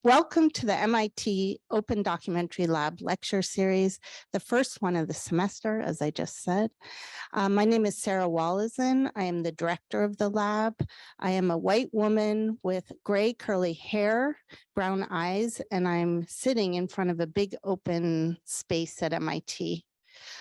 Welcome to the MIT Open Documentary Lab lecture series, the first one of the semester, as I just said. My name is Sarah Wolozin. I am the director of the lab. I am a white woman with gray curly hair, brown eyes, and I'm sitting in front of a big open space at MIT.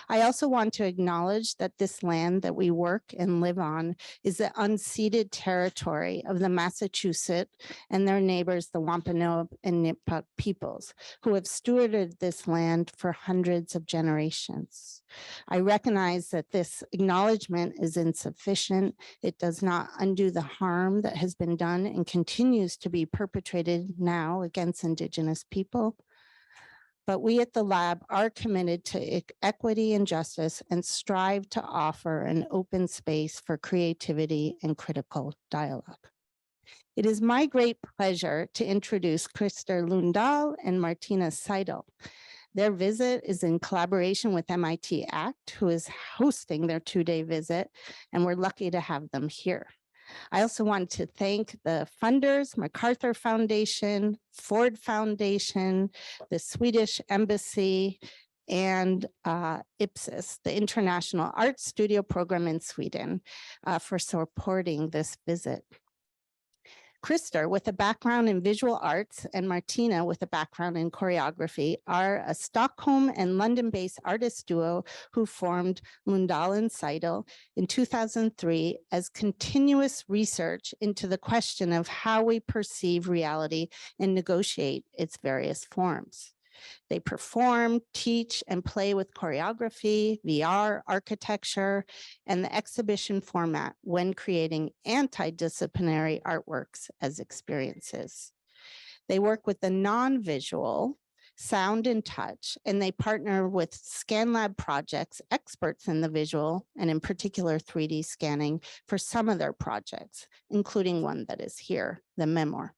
I also want to acknowledge that this land that we work and live on is the unceded territory of the Massachusetts and their neighbors, the Wampanoag and Nipmuc peoples, who have stewarded this land for hundreds of generations. I recognize that this acknowledgement is insufficient. It does not undo the harm that has been done and continues to be perpetrated now against Indigenous people. But we at the lab are committed to equity and justice and strive to offer an open space for creativity and critical dialogue. It is my great pleasure to introduce Christer Lundahl and Martina Seitl. Their visit is in collaboration with MIT ACT, who is hosting their two-day visit, and we're lucky to have them here. I also want to thank the funders, MacArthur Foundation, Ford Foundation, the Swedish Embassy, and IPSIS, the International Art Studio Program in Sweden, for supporting this visit. Christer, with a background in visual arts, and Martina, with a background in choreography, are a Stockholm and London-based artist duo who formed Lundahl Seitl in 2003 as continuous research into the question of how we perceive reality and negotiate its various forms. They perform, teach, and play with choreography, VR, architecture, and the exhibition format when creating anti-disciplinary artworks as experiences. They work with the non-visual, sound and touch, and they partner with ScanLab projects, experts in the visual, and in particular 3D scanning for some of their projects, including one that is here, the memoir.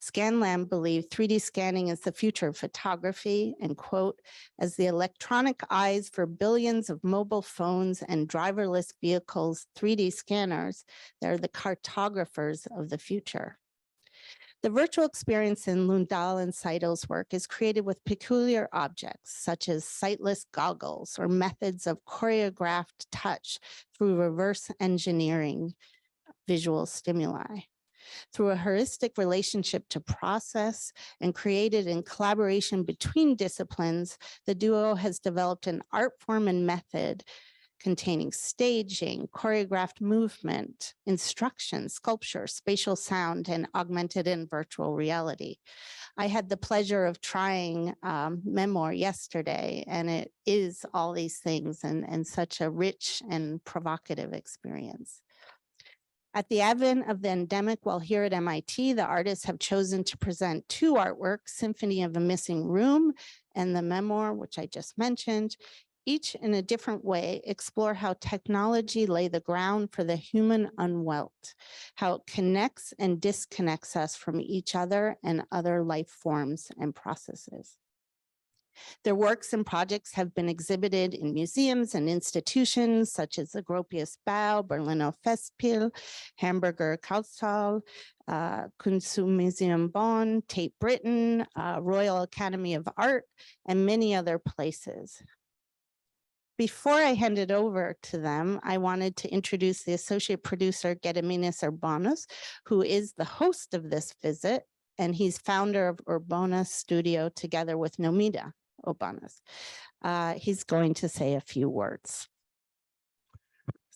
ScanLab believe 3D scanning is the future of photography and, quote, as the electronic eyes for billions of mobile phones and driverless vehicles, 3D scanners, they're the cartographers of the future. The virtual experience in Lundahl and Seitl's work is created with peculiar objects, such as sightless goggles or methods of choreographed touch through reverse engineering visual stimuli. Through a heuristic relationship to process and created in collaboration between disciplines, the duo has developed an art form and method containing staging, choreographed movement, instruction, sculpture, spatial sound, and augmented and virtual reality. I had the pleasure of trying memoir yesterday, and it is all these things and such a rich and provocative experience. At the advent of the endemic, while here at MIT, the artists have chosen to present two artworks, Symphony of a Missing Room and the memoir, which I just mentioned, each in a different way explore how technology lay the ground for the human umwelt, how it connects and disconnects us from each other and other life forms and processes. Their works and projects have been exhibited in museums and institutions such as the Gropius Bau, Berliner Festspiel, Hamburger Kunsthalle, Kunstmuseum Bonn, Tate Britain, Royal Academy of Art, and many other places. Before I hand it over to them, I wanted to introduce the associate producer, Gediminas Urbonas, who is the host of this visit, and he's founder of Urbonas Studio together with Nomida Urbonas. He's going to say a few words.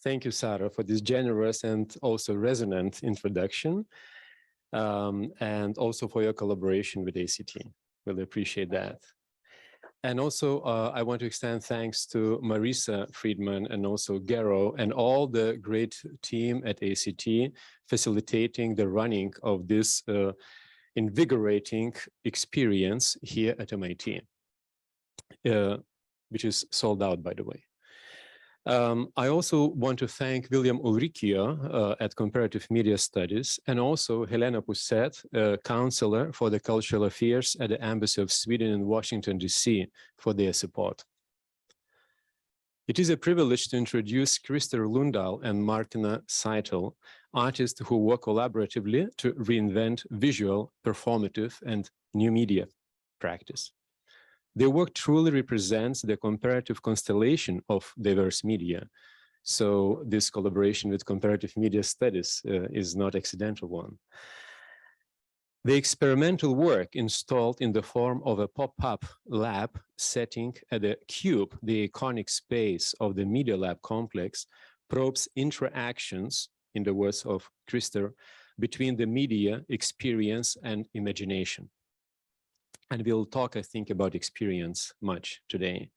Thank you, Sarah, for this generous and also resonant introduction, and also for your collaboration with ACT. Really appreciate that. And also, I want to extend thanks to Marisa Friedman and also Gero and all the great team at ACT facilitating the running of this invigorating experience here at MIT. Which is sold out, by the way. I also want to thank William Ulricchio at Comparative Media Studies, and also Helena Pusset, counselor for the cultural affairs at the Embassy of Sweden in Washington, D.C., for their support. It is a privilege to introduce Christer Lundahl and Martina Seitl, artists who work collaboratively to reinvent visual, performative, and new media practice. Their work truly represents the comparative constellation of diverse media. So this collaboration with comparative media studies is not accidental one. The experimental work installed in the form of a pop-up lab setting at the Cube, the iconic space of the Media Lab complex, probes interactions, in the words of Krister, between the media, experience, and imagination. And we'll talk, I think, about experience much today.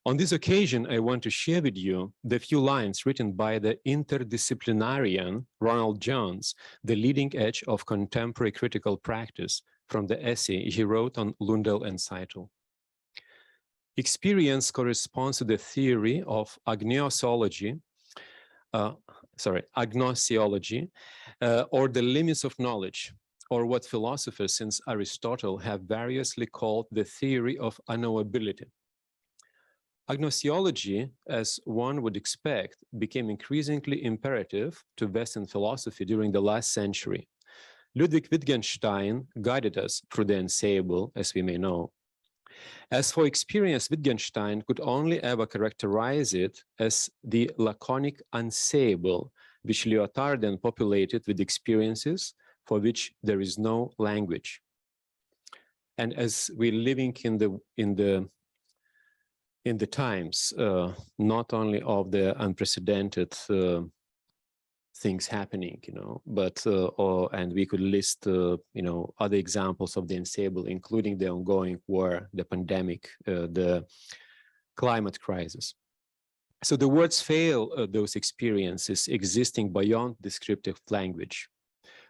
On this occasion, I want to share with you the few lines written by the interdisciplinarian Ronald Jones, the leading edge of contemporary critical practice, from the essay he wrote on Lundahl and Seitl. Experience corresponds to the theory of agnoseology, or the limits of knowledge, or what philosophers since Aristotle have variously called the theory of unknowability. Agnoseology, as one would expect, became increasingly imperative to Western philosophy during the last century. Ludwig Wittgenstein guided us through the unsayable, as we may know. As for experience, Wittgenstein could only ever characterize it as the laconic unsayable, which Lyotard then populated with experiences for which there is no language. And as we're living in the times, not only of the unprecedented things happening, but and we could list, other examples of the unsayable, including the ongoing war, the pandemic, the climate crisis. So the words fail those experiences existing beyond descriptive language.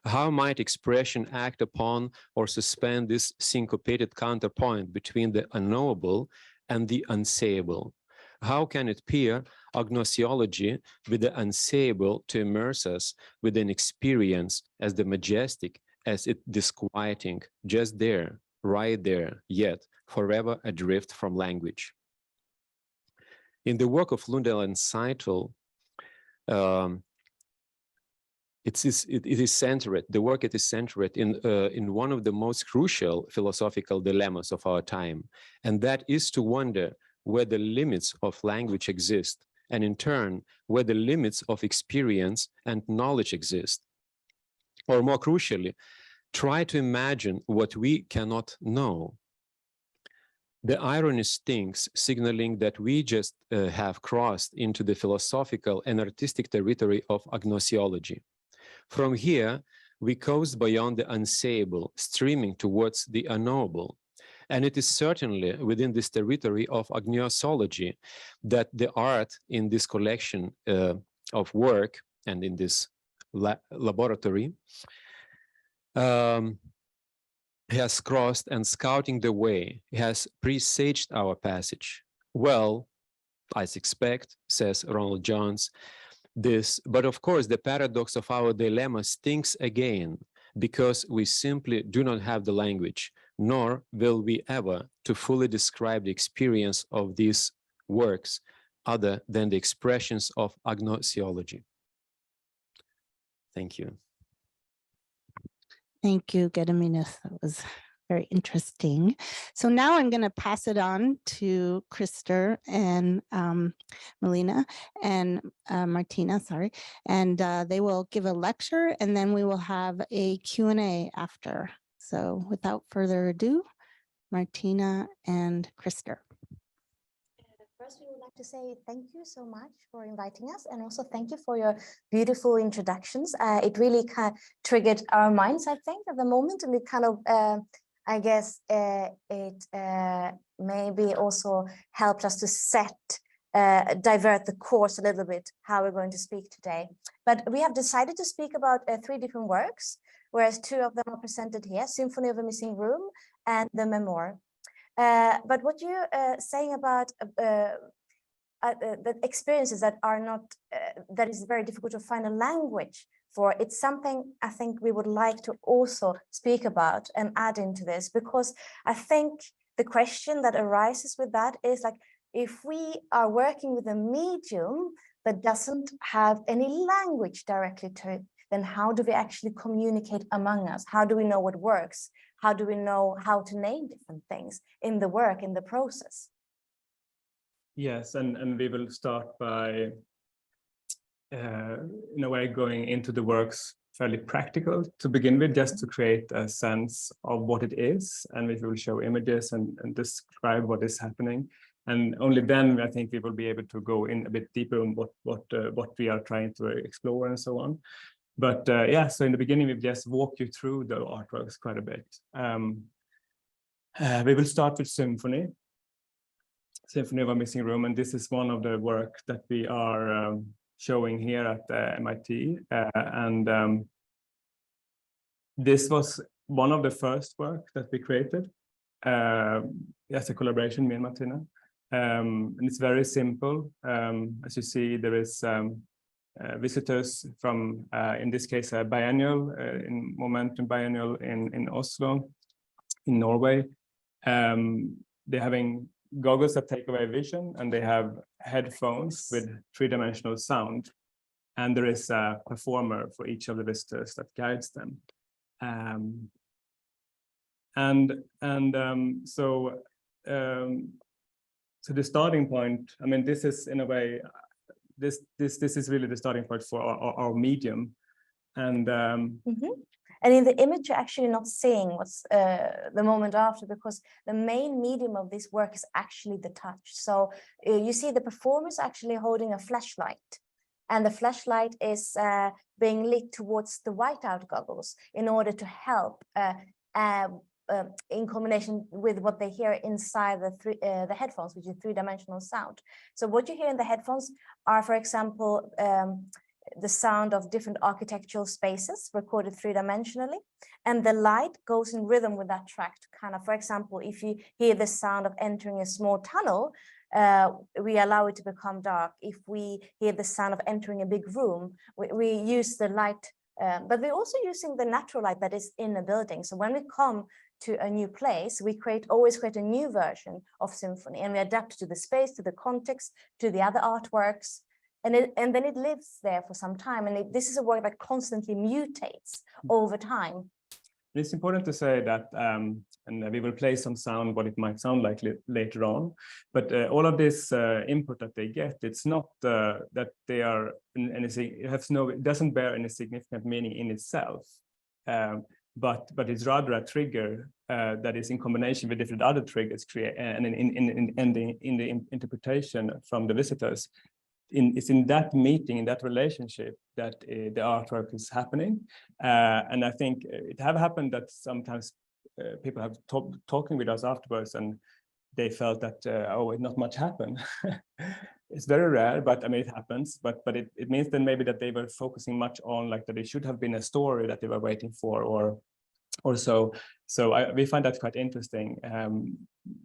How might expression act upon or suspend this syncopated counterpoint between the unknowable and the unsayable? How can it pair agnoseology with the unsayable to immerse us with an experience as the majestic as it disquieting, just there, right there, yet forever adrift from language? In the work of Lundahl and Seitl, the work is centered in one of the most crucial philosophical dilemmas of our time, and that is to wonder where the limits of language exist, and in turn, where the limits of experience and knowledge exist. Or more crucially, try to imagine what we cannot know. The irony stings, signaling that we just have crossed into the philosophical and artistic territory of agnoseology. From here, we coast beyond the unsayable, streaming towards the unknowable. And it is certainly within this territory of agnoseology that the art in this collection of work and in this laboratory has crossed and scouting the way, has presaged our passage. Well, I expect, says Ronald Jones, but of course the paradox of our dilemma stinks again, because we simply do not have the language, nor will we ever to fully describe the experience of these works other than the expressions of agnoseology. Thank you. Thank you, Gediminas. That was very interesting. So now I'm going to pass it on to Krister and Melina and Martina, sorry, and they will give a lecture, and then we will have a Q&A after. So without further ado, Martina and Krister. First, we would like to say thank you so much for inviting us, and also thank you for your beautiful introductions. It really kind of triggered our minds, I think, at the moment, and it kind of, I guess, it maybe also helped us to divert the course a little bit, how we're going to speak today. But we have decided to speak about 3 different works, whereas 2 of them are presented here, Symphony of a Missing Room and The Memoir. But what you're saying about the experiences that are not, that is very difficult to find a language for, it's something I think we would like to also speak about and add into this, because I think the question that arises with that is like, if we are working with a medium that doesn't have any language directly to it, then how do we actually communicate among us? How do we know what works? How do we know how to name different things in the work, in the process? Yes, and we will start by, in a way, going into the works fairly practical to begin with, just to create a sense of what it is. And we will show images and describe what is happening. And only then I think we will be able to go in a bit deeper on what we are trying to explore and so on. But yeah, so in the beginning, we've just walked you through the artworks quite a bit. We will start with Symphony of a Missing Room, and this is one of the work that we are showing here at MIT. This was one of the first work that we created as a collaboration, me and Martina. And it's very simple. As you see, there is visitors from, in this case, a biennial, in Momentum Biennial in Oslo, in Norway. They're having goggles that take away vision, and they have headphones with three-dimensional sound. And there is a performer for each of the visitors that guides them. So the starting point, I mean, this is in a way, this is really the starting point for our medium. And And in the image, you're actually not seeing what's the moment after, because the main medium of this work is actually the touch. So you see the performers actually holding a flashlight, and the flashlight is being lit towards the whiteout goggles in order to help in combination with what they hear inside the headphones, which is three-dimensional sound. So what you hear in the headphones are, for example, the sound of different architectural spaces recorded three-dimensionally, and the light goes in rhythm with that track. Kind of, for example, if you hear the sound of entering a small tunnel, we allow it to become dark. If we hear the sound of entering a big room, we use the light, but we're also using the natural light that is in a building. So when we come to a new place, we always create a new version of Symphony, and we adapt to the space, to the context, to the other artworks. And then it lives there for some time. And this is a work that constantly mutates over time. It's important to say that, and we will play some sound, what it might sound like later on, but all of this input that they get, it's not that they are anything, it doesn't bear any significant meaning in itself, but it's rather a trigger that is in combination with different other triggers and in the interpretation from the visitors. It's in that meeting, in that relationship, that the artwork is happening. And I think it have happened that sometimes people have talking with us afterwards, and they felt that, oh, not much happened. It's very rare, but I mean, it happens. But it means then maybe that they were focusing much on, like, that it should have been a story that they were waiting for, or so. So we find that quite interesting.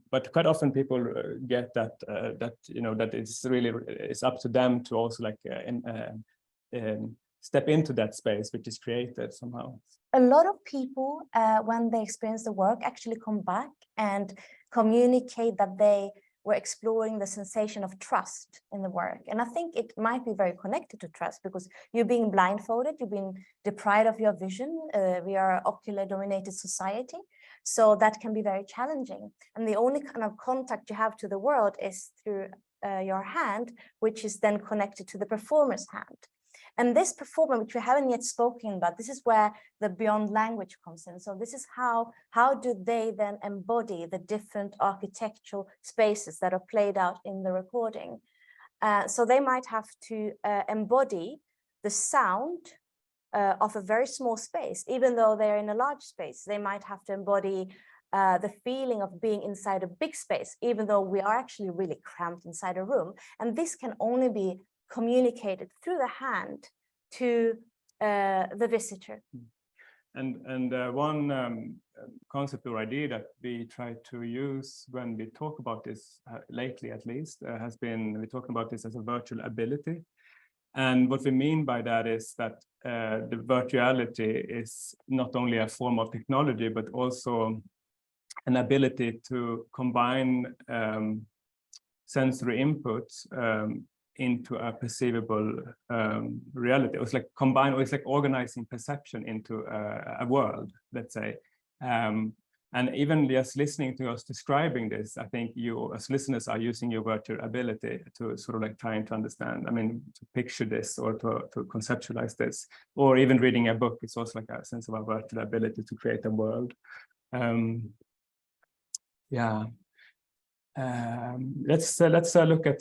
But quite often people get that that it's up to them to also step into that space which is created somehow. A lot of people, when they experience the work, actually come back and communicate that they were exploring the sensation of trust in the work. And I think it might be very connected to trust, because you're being blindfolded, you're being deprived of your vision. We are an ocular dominated society. So that can be very challenging. And the only kind of contact you have to the world is through your hand, which is then connected to the performer's hand. And this performer, which we haven't yet spoken about, this is where the beyond language comes in. So this is how do they then embody the different architectural spaces that are played out in the recording. So they might have to embody the sound of a very small space, even though they're in a large space. They might have to embody the feeling of being inside a big space, even though we are actually really cramped inside a room. And this can only be communicated through the hand to the visitor. And one concept or idea that we try to use when we talk about this lately, at least, has been, we're talking about this as a virtual ability. And what we mean by that is that the virtuality is not only a form of technology, but also an ability to combine sensory inputs into a perceivable reality. It was like combined, or it's like organizing perception into a world, let's say. And even just listening to us describing this, I think you as listeners are using your virtual ability to sort of like trying to understand, I mean, to picture this or to conceptualize this, or even reading a book. It's also like a sense of our virtual ability to create a world. Yeah. Let's look at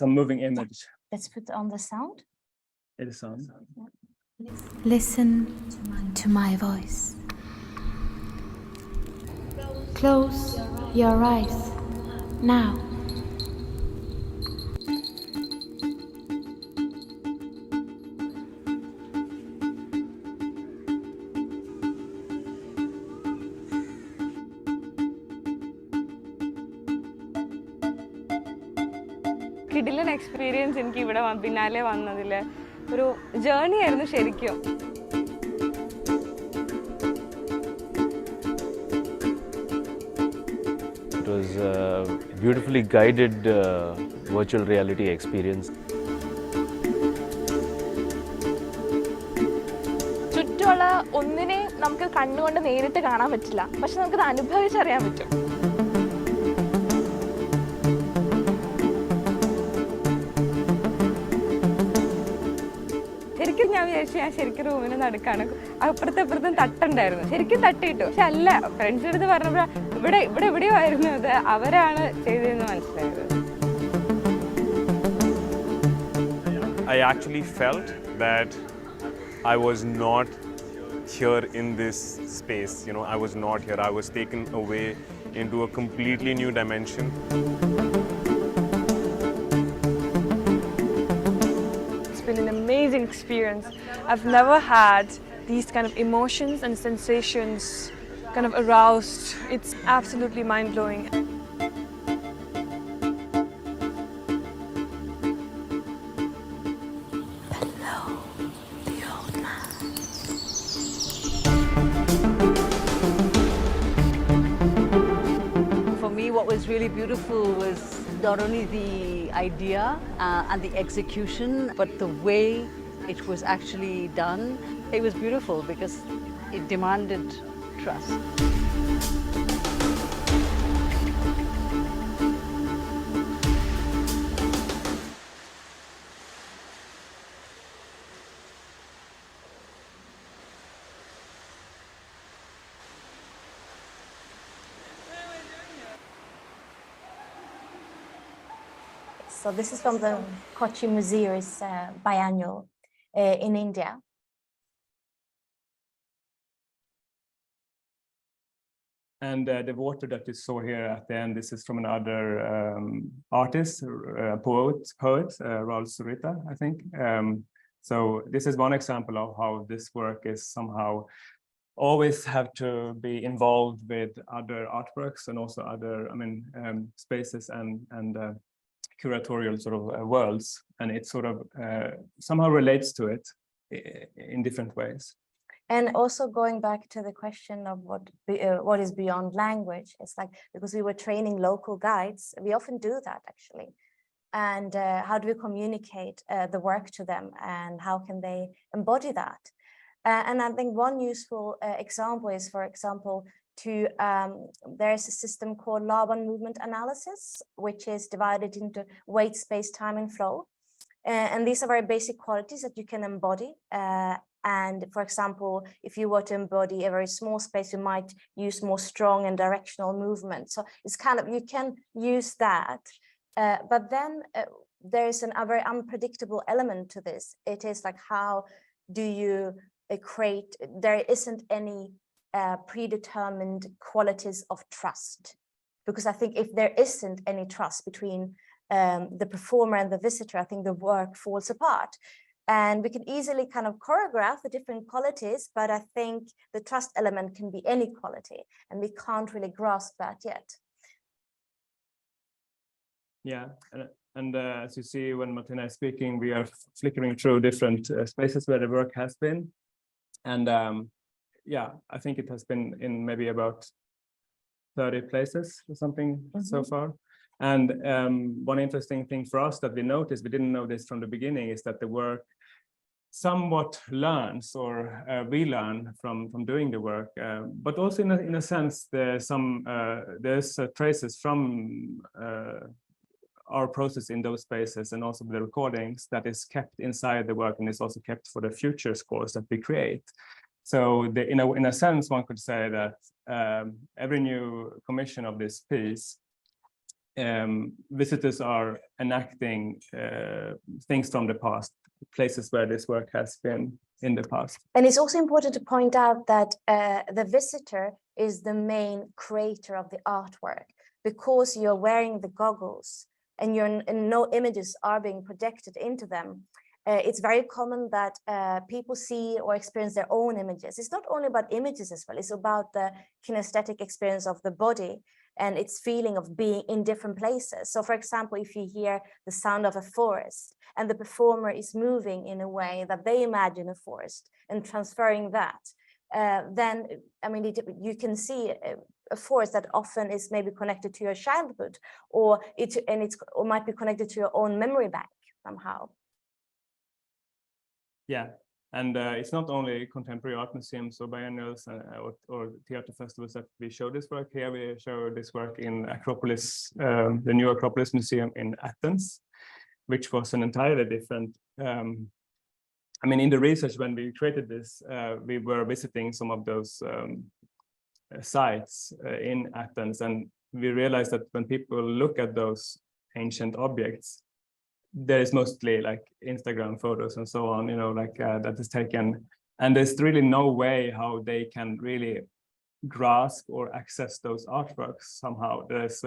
some moving image. Let's put on the sound. It is on. Listen to my voice. Close your eyes now. കിടിലൻ experience എനിക്ക് ഇവിടെ പിന്നാലെ വന്നതിൽ ഒരു journey ആയിരുന്നു ശരിക്കും. It was a beautifully guided virtual reality experience. ചുറ്റുമുള്ള ഒന്നിനെ നമുക്ക് കണ്ണുകൊണ്ട് നേരിട്ട് കാണാൻ പറ്റില്ല, പക്ഷെ നമുക്കത് അനുഭവിച്ചറിയാൻ പറ്റും. ശരിക്കും ഞാൻ വിചാരിച്ചു ഞാൻ ശരിക്കും റൂമിന് നടുക്കാണ്, അപ്പുറത്തും തട്ടുണ്ടായിരുന്നു, ശരിക്കും തട്ടിയിട്ടു. പക്ഷെ അല്ല, ഫ്രണ്ട്സിൻ്റെ അടുത്ത് പറഞ്ഞപ്പോൾ ഇവിടെ എവിടെയോ ആയിരുന്നു അത്, അവരാണ് ചെയ്തതെന്ന് മനസ്സിലായത്. I actually felt that I was not here in this space. You know, I was not here. I was taken away into a completely new dimension. It's been an amazing experience. I've never had these kind of emotions and sensations kind of aroused. It's absolutely mind-blowing. For me, what was really beautiful was not only the idea and the execution, but the way it was actually done. It was beautiful because it demanded trust. So this is from the Kochi Museum, it's biannual in India. And the water that you saw here at the end, this is from another artist, poet, Lundahl Seitl, I think. So this is one example of how this work is somehow always have to be involved with other artworks and also other, spaces and curatorial sort of worlds, and it sort of somehow relates to it in different ways. And also going back to the question of what is beyond language, it's like, because we were training local guides, we often do that actually. And how do we communicate the work to them, and how can they embody that? And I think one useful example is, for example, there's a system called Laban movement analysis, which is divided into weight, space, time, and flow. And these are very basic qualities that you can embody. And for example, if you were to embody a very small space, you might use more strong and directional movement. So it's kind of, you can use that. But then there's a very unpredictable element to this. It is like, how do you create, there isn't any predetermined qualities of trust. Because I think if there isn't any trust between the performer and the visitor, I think the work falls apart. And we can easily kind of choreograph the different qualities, but I think the trust element can be any quality, and we can't really grasp that yet. Yeah, and as you see, when Martina is speaking, we are flickering through different spaces where the work has been. And yeah, I think it has been in maybe about 30 places or something so far. And one interesting thing for us that we noticed, we didn't know this from the beginning, is that the work somewhat learns, or we learn from doing the work, but also in a sense there's traces from our process in those spaces, and also the recordings that is kept inside the work, and is also kept for the future scores that we create. So in a sense, one could say that every new commission of this piece, visitors are enacting things from the past, places where this work has been in the past. And it's also important to point out that the visitor is the main creator of the artwork, because you're wearing the goggles and no images are being projected into them. It's very common that people see or experience their own images. It's not only about images as well, it's about the kinesthetic experience of the body and its feeling of being in different places. So for example, if you hear the sound of a forest and the performer is moving in a way that they imagine a forest and transferring that, then I mean, you can see a forest that often is maybe connected to your childhood, or might be connected to your own memory bank somehow. Yeah, and it's not only contemporary art museums or biennials or theater festivals that we show this work. Here we show this work in Acropolis, the new Acropolis Museum in Athens, which was an entirely different. I mean, in the research when we created this, we were visiting some of those sites in Athens, and we realized that when people look at those ancient objects, there is mostly like Instagram photos and so on, you know, like that is taken, and there's really no way how they can really grasp or access those artworks somehow. There's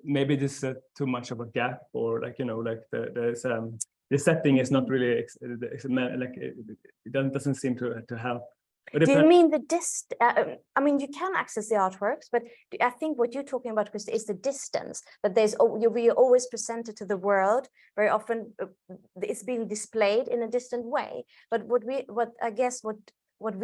maybe this too much of a gap, or like, you know, like the setting is not really like it doesn't seem to help. Do you mean I mean, you can access the artworks, but I think what you're talking about, Krista, is the distance, that we are always presented to the world. Very often it's being displayed in a distant way. But what we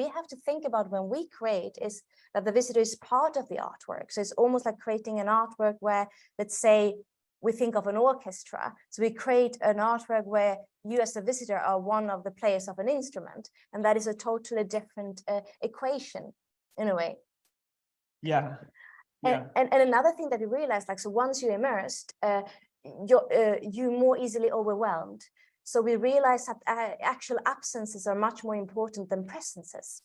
have to think about when we create is that the visitor is part of the artwork. So it's almost like creating an artwork where, let's say, we think of an orchestra. So we create an artwork where you as a visitor are one of the players of an instrument. And that is a totally different equation in a way. Yeah. And another thing that we realized, like, so once you're immersed, you're more easily overwhelmed. So we realized that actual absences are much more important than presences.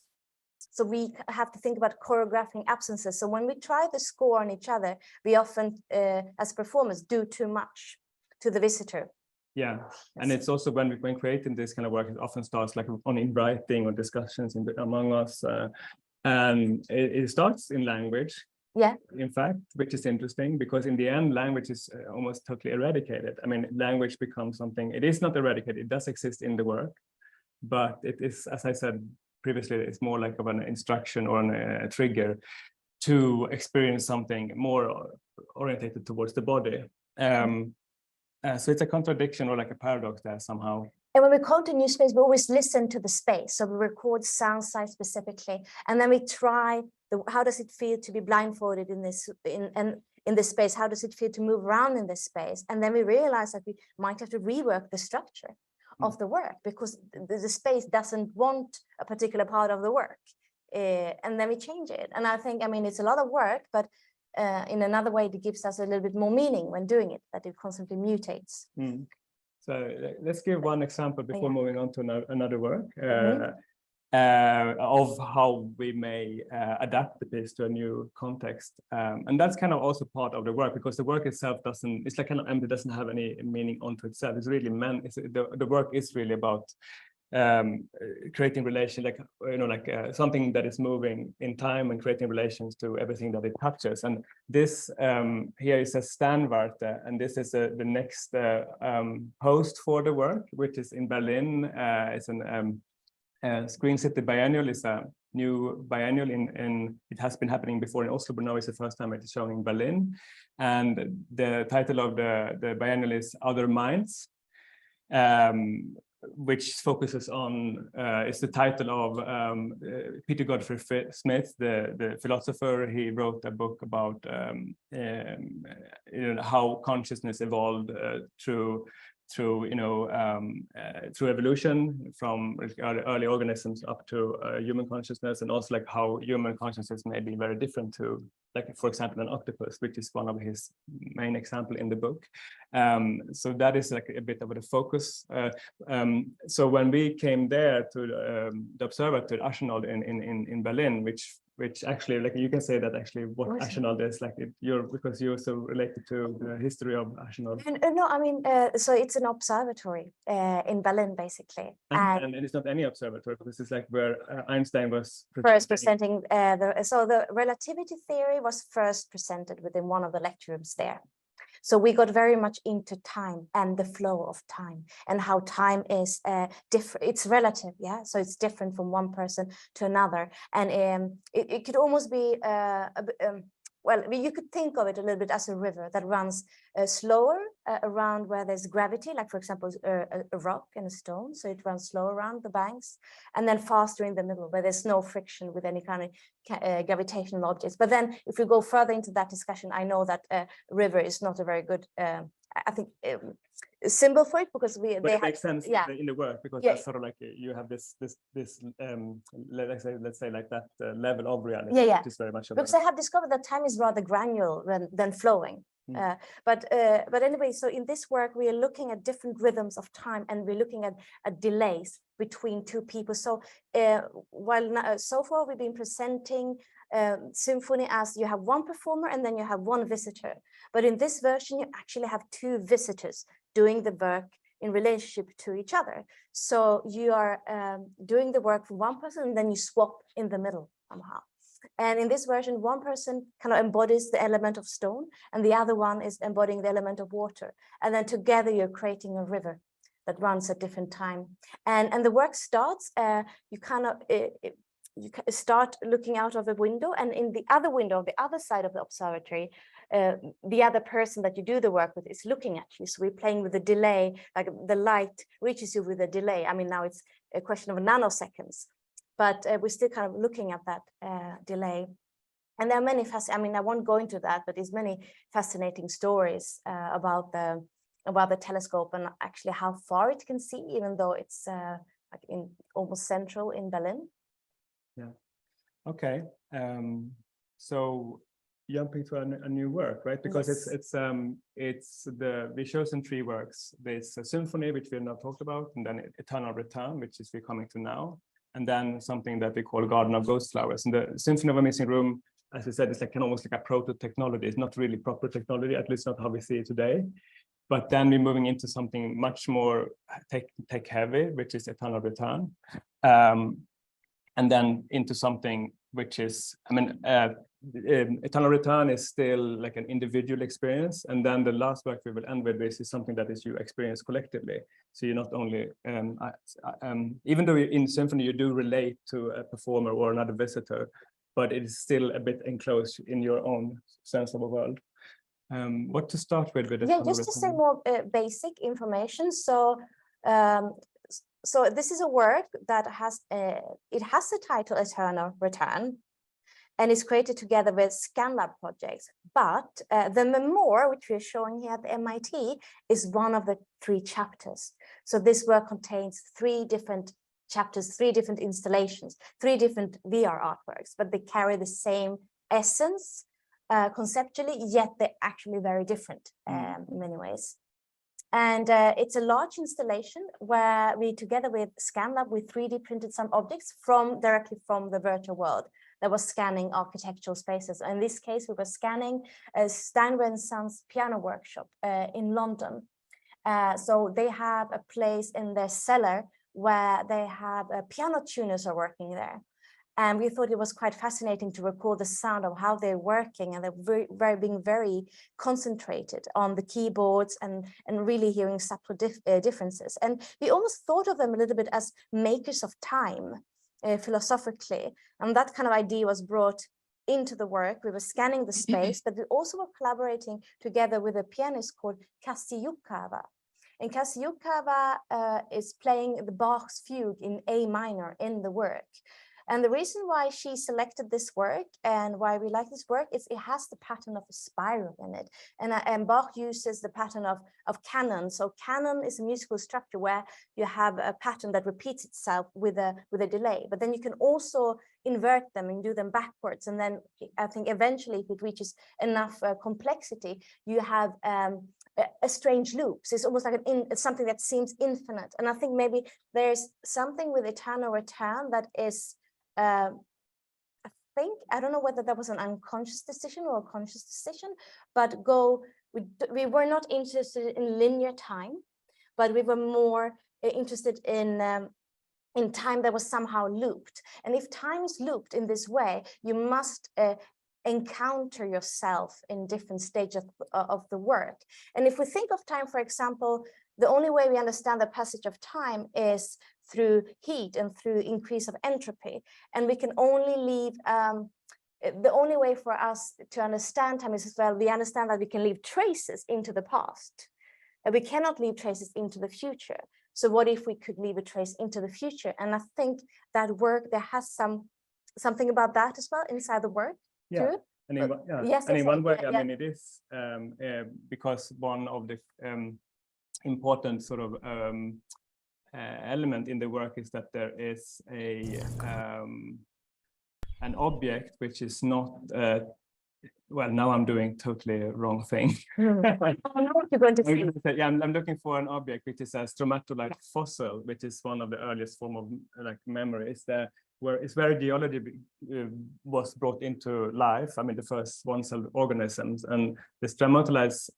So we have to think about choreographing absences. So when we try the score on each other, we often, as performers, do too much to the visitor. Yeah, and it's also when creating this kind of work, it often starts like in writing or discussions among us, and it starts in language. Yeah. In fact, which is interesting, because in the end, language is almost totally eradicated. I mean, language becomes something. It is not eradicated. It does exist in the work, but it is, as I said previously, it's more like of an instruction or a trigger to experience something more orientated towards the body. So it's a contradiction or like a paradox there somehow. And when we come to new space, we always listen to the space. So we record sound site specifically, and then we try how does it feel to be blindfolded in this space? How does it feel to move around in this space? And then we realize that we might have to rework the structure of the work, because the space doesn't want a particular part of the work, and then we change it. And I think, I mean, it's a lot of work, but in another way, it gives us a little bit more meaning when doing it, that it constantly mutates. So let's give one example before moving on to another work of how we may adapt the piece to a new context. And that's kind of also part of the work, because the work itself it's like kind of empty, doesn't have any meaning onto itself. It's really the work is really about creating relation, like, you know, like something that is moving in time and creating relations to everything that it touches. And this here is a Sternwarte, and this is the next host for the work, which is in Berlin. It's an Screen City Biennial. Is a new biennial it has been happening before in Oslo, but now it's the first time it is shown in Berlin. And the title of the biennial is Other Minds. which focuses on, it's the title of Peter Godfrey Smith, the philosopher. He wrote a book about how consciousness evolved through evolution, from early organisms up to human consciousness, and also like how human consciousness may be very different to, like, for example, an octopus, which is one of his main example in the book. So that is like a bit of the focus. So when we came there to the observatory Arsenal in Berlin, which actually, like, you can say that actually what Arsenal is, like, because you're so related to the history of Arsenal. No, I mean, so it's an observatory in Berlin, basically. And it's not any observatory, because it's like where Einstein was first presenting the relativity theory was first presented within one of the lecture rooms there. So we got very much into time and the flow of time, and how time is different. It's relative, yeah. So it's different from one person to another, and it could almost be well, you could think of it a little bit as a river that runs slower around where there's gravity, like, for example, a rock and a stone. So it runs slow around the banks, and then faster in the middle where there's no friction with any kind of gravitational objects. But then if we go further into that discussion, I know that river is not a very good, I think, symbol for it, because it makes sense in the work, because that's sort of like you have this let's say like that level of reality, which is very much because I have discovered that time is rather granular than flowing. But anyway, so in this work we are looking at different rhythms of time, and we're looking at delays between two people. So so far we've been presenting Symphony as you have one performer and then you have one visitor, but in this version you actually have two visitors doing the work in relationship to each other. So you are doing the work for one person, and then you swap in the middle somehow. And in this version, one person kind of embodies the element of stone, and the other one is embodying the element of water. And then together you're creating a river that runs at different time. And the work starts, you kind of you start looking out of a window, and in the other window, on the other side of the observatory, the other person that you do the work with is looking at you. So we're playing with the delay, like the light reaches you with a delay. I mean, now it's a question of nanoseconds, but we're still kind of looking at that delay. And there are many, I mean, I won't go into that, but there's many fascinating stories about the telescope and actually how far it can see, even though it's like in almost central in Berlin. Yeah. Okay. So jumping to a new work, right? Because we've chosen three works. There's a symphony, which we have not talked about, and then Eternal Return, which is we're coming to now, and then something that we call Garden of Ghost Flowers. And the Symphony of a Missing Room, as I said, it's like almost like a proto-technology. It's not really proper technology, at least not how we see it today. But then we're moving into something much more tech-heavy, which is Eternal Return. And then into something which is, I mean, Eternal Return is still like an individual experience. And then the last work we will end with this is something that is you experience collectively. So you're not only, even though in Symphony you do relate to a performer or another visitor, but it is still a bit enclosed in your own sense of a world. What to start with Yeah, just to say more basic information. So this is a work that has the title Eternal Return, and is created together with ScanLab projects. But the memoir, which we're showing here at the MIT, is one of the 3 chapters. So this work contains 3 different chapters, 3 different installations, 3 different VR artworks, but they carry the same essence conceptually, yet they're actually very different in many ways. And it's a large installation where we, together with ScanLab, we 3D printed some objects directly from the virtual world that was scanning architectural spaces. In this case, we were scanning Steinway & Sons piano workshop in London. So they have a place in their cellar where they have piano tuners are working there. And we thought it was quite fascinating to record the sound of how they're working, and they're being very concentrated on the keyboards and really hearing subtle differences. And we almost thought of them a little bit as makers of time, philosophically. And that kind of idea was brought into the work. We were scanning the space, but we also were collaborating together with a pianist called Kasti Jukkava. And Kasiukava is playing the Bach's fugue in A minor in the work. And the reason why she selected this work and why we like this work is it has the pattern of a spiral in it. And Bach uses the pattern of canon. So canon is a musical structure where you have a pattern that repeats itself with a delay, but then you can also invert them and do them backwards. And then I think eventually if it reaches enough complexity, you have a strange loop. So it's almost like something that seems infinite. And I think maybe there's something with Eterno Return that is, I don't know whether that was an unconscious decision or a conscious decision, but we were not interested in linear time, but we were more interested in time that was somehow looped. And if time is looped in this way, you must encounter yourself in different stages of the work. And if we think of time, for example, the only way we understand the passage of time is through heat and through increase of entropy. And we can only leave, the only way for us to understand time is as well, we understand that we can leave traces into the past. And we cannot leave traces into the future. So what if we could leave a trace into the future? And I think that work, there has something about that as well inside the work. Yeah. Too. And in, one way, I mean, it is because one of the important sort of element in the work is that there is an object which is not well, now I'm doing totally wrong thing. I don't know what you're going to say. Yeah, I'm looking for an object which is a stromatolite fossil, which is one of the earliest form of like memory. It's where geology was brought into life. I mean, the first one-celled organisms, and the stromatolites,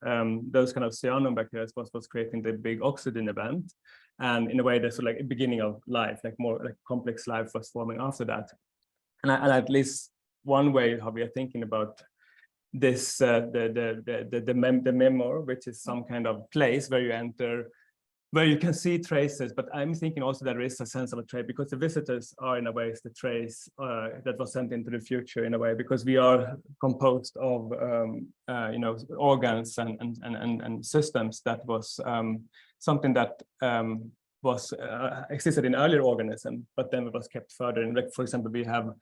those kind of cyanobacteria was creating the big oxygen event. And in a way, there's like a beginning of life, like more like complex life was forming after that. And at least one way how we are thinking about this, the memoir, which is some kind of place where you enter, where you can see traces, but I'm thinking also there is a sense of a trace because the visitors are in a way the trace that was sent into the future in a way, because we are composed of you know, organs and systems that was something that was existed in earlier organism, but then it was kept further. And like, for example, we have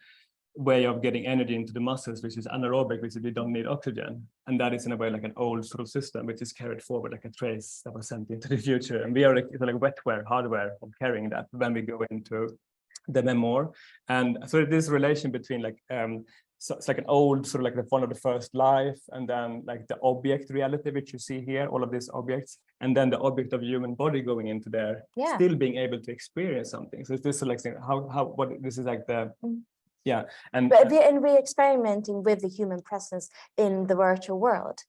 way of getting energy into the muscles, which is anaerobic, which is we don't need oxygen. And that is in a way like an old sort of system, which is carried forward like a trace that was sent into the future. And we are like wetware, hardware of carrying that when we go into the memoir. And so this relation between like, so it's like an old sort of like one of the first life, and then like the object reality, which you see here, all of these objects, and then the object of human body going into there, still being able to experience something. So this is like what this is like the, yeah, and we're experimenting with the human presence in the virtual world,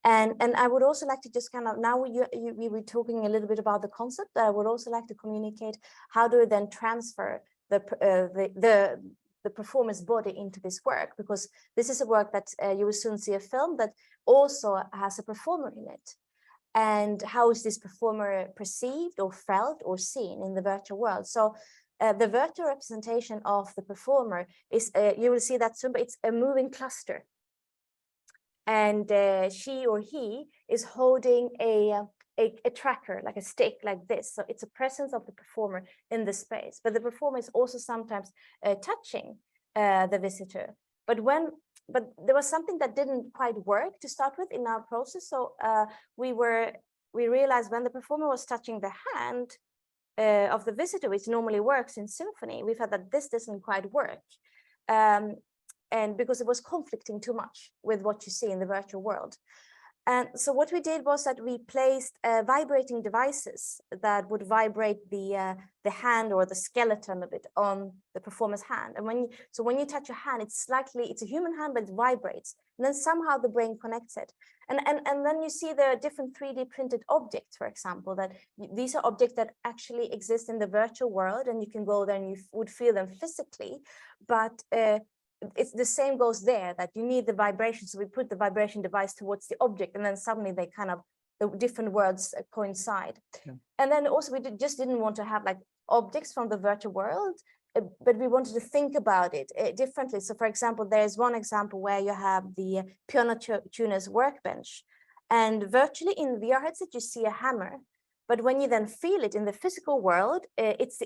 and I would also like to just kind of, now we were talking a little bit about the concept, but I would also like to communicate how do we then transfer the performer's body into this work, because this is a work that you will soon see a film that also has a performer in it. And how is this performer perceived or felt or seen in the virtual world? So the virtual representation of the performer is, you will see that soon, but it's a moving cluster. And she or he is holding a tracker, like a stick like this. So it's a presence of the performer in the space, but the performer is also sometimes touching the visitor. But there was something that didn't quite work to start with in our process. So we realized when the performer was touching the hand of the visitor, which normally works in Symphony, we felt that this doesn't quite work. And because it was conflicting too much with what you see in the virtual world. And so what we did was that we placed vibrating devices that would vibrate the hand or the skeleton of it on the performer's hand. And when you touch your hand, it's a human hand, but it vibrates. And then somehow the brain connects it. And then you see the different 3D printed objects, for example, that these are objects that actually exist in the virtual world, and you can go there and you would feel them physically, but it's the same goes there, that you need the vibration. So we put the vibration device towards the object, and then suddenly they kind of, the different worlds coincide. Yeah. And then also we just didn't want to have like objects from the virtual world, but we wanted to think about it differently. So for example, there's one example where you have the piano tuner's workbench, and virtually in the VR headset, you see a hammer. But when you then feel it in the physical world, it's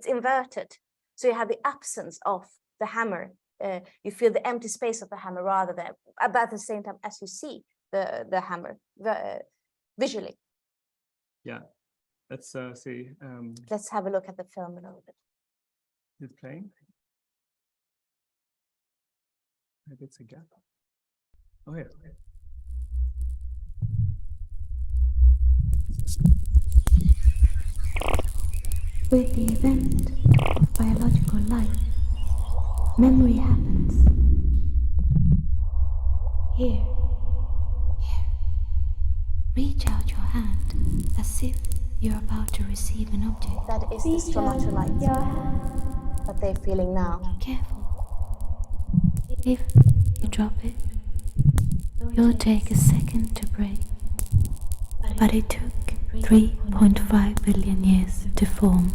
inverted. So you have the absence of the hammer. You feel the empty space of the hammer rather than about the same time as you see the hammer visually. Yeah, let's see. Let's have a look at the film a little bit. Is it playing? Maybe it's a gap. Oh yeah. With the event of biological life, memory happens. Here. Reach out your hand as if you're about to receive an object. That is the stromatolites that they're feeling now. Careful. If you drop it, you'll take a second to break. But it took 3.5 billion years to form.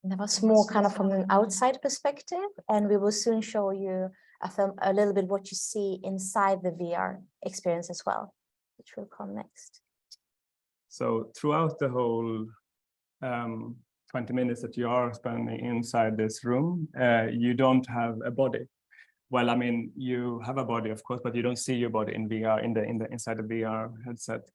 That was more kind of from an outside perspective, and we will soon show you a film, a little bit what you see inside the VR experience as well, which will come next. So throughout the whole 20 minutes that you are spending inside this room, you don't have a body. Well, I mean, you have a body, of course, but you don't see your body in VR, inside the VR headset.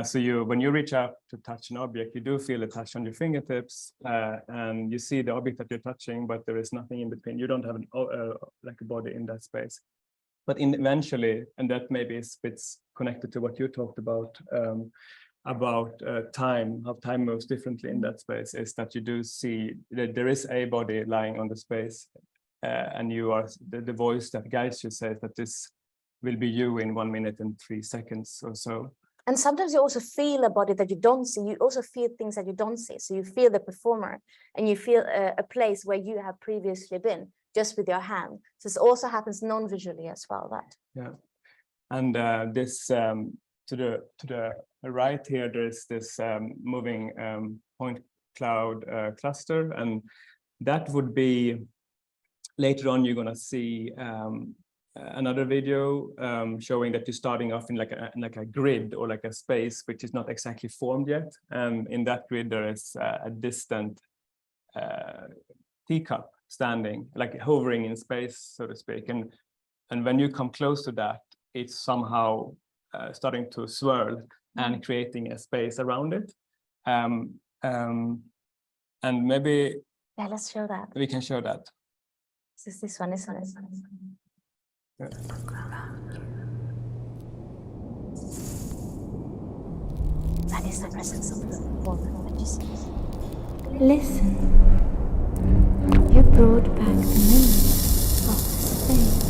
So when you reach out to touch an object, you do feel a touch on your fingertips, and you see the object that you're touching, but there is nothing in between. You don't have like a body in that space. But eventually, and that maybe is it's connected to what you talked about time, how time moves differently in that space, is that you do see that there is a body lying on the space, and you are the voice that guides you says that this will be you in 1 minute and 3 seconds or so. And sometimes you also feel a body that you don't see. You also feel things that you don't see. So you feel the performer, and you feel a place where you have previously been just with your hand. So this also happens non-visually as well. That. Yeah, and this to the right here, there's this moving point cloud cluster, and that would be later on. You're gonna see another video showing that you're starting off in like a grid or like a space which is not exactly formed yet. In that grid, there is a distant teacup standing, like hovering in space, so to speak. And when you come close to that, it's somehow starting to swirl and creating a space around it. And maybe let's show that. We can show that. This one. Yeah. That is the presence of the performer that you see. Listen. You brought back the memory of the space.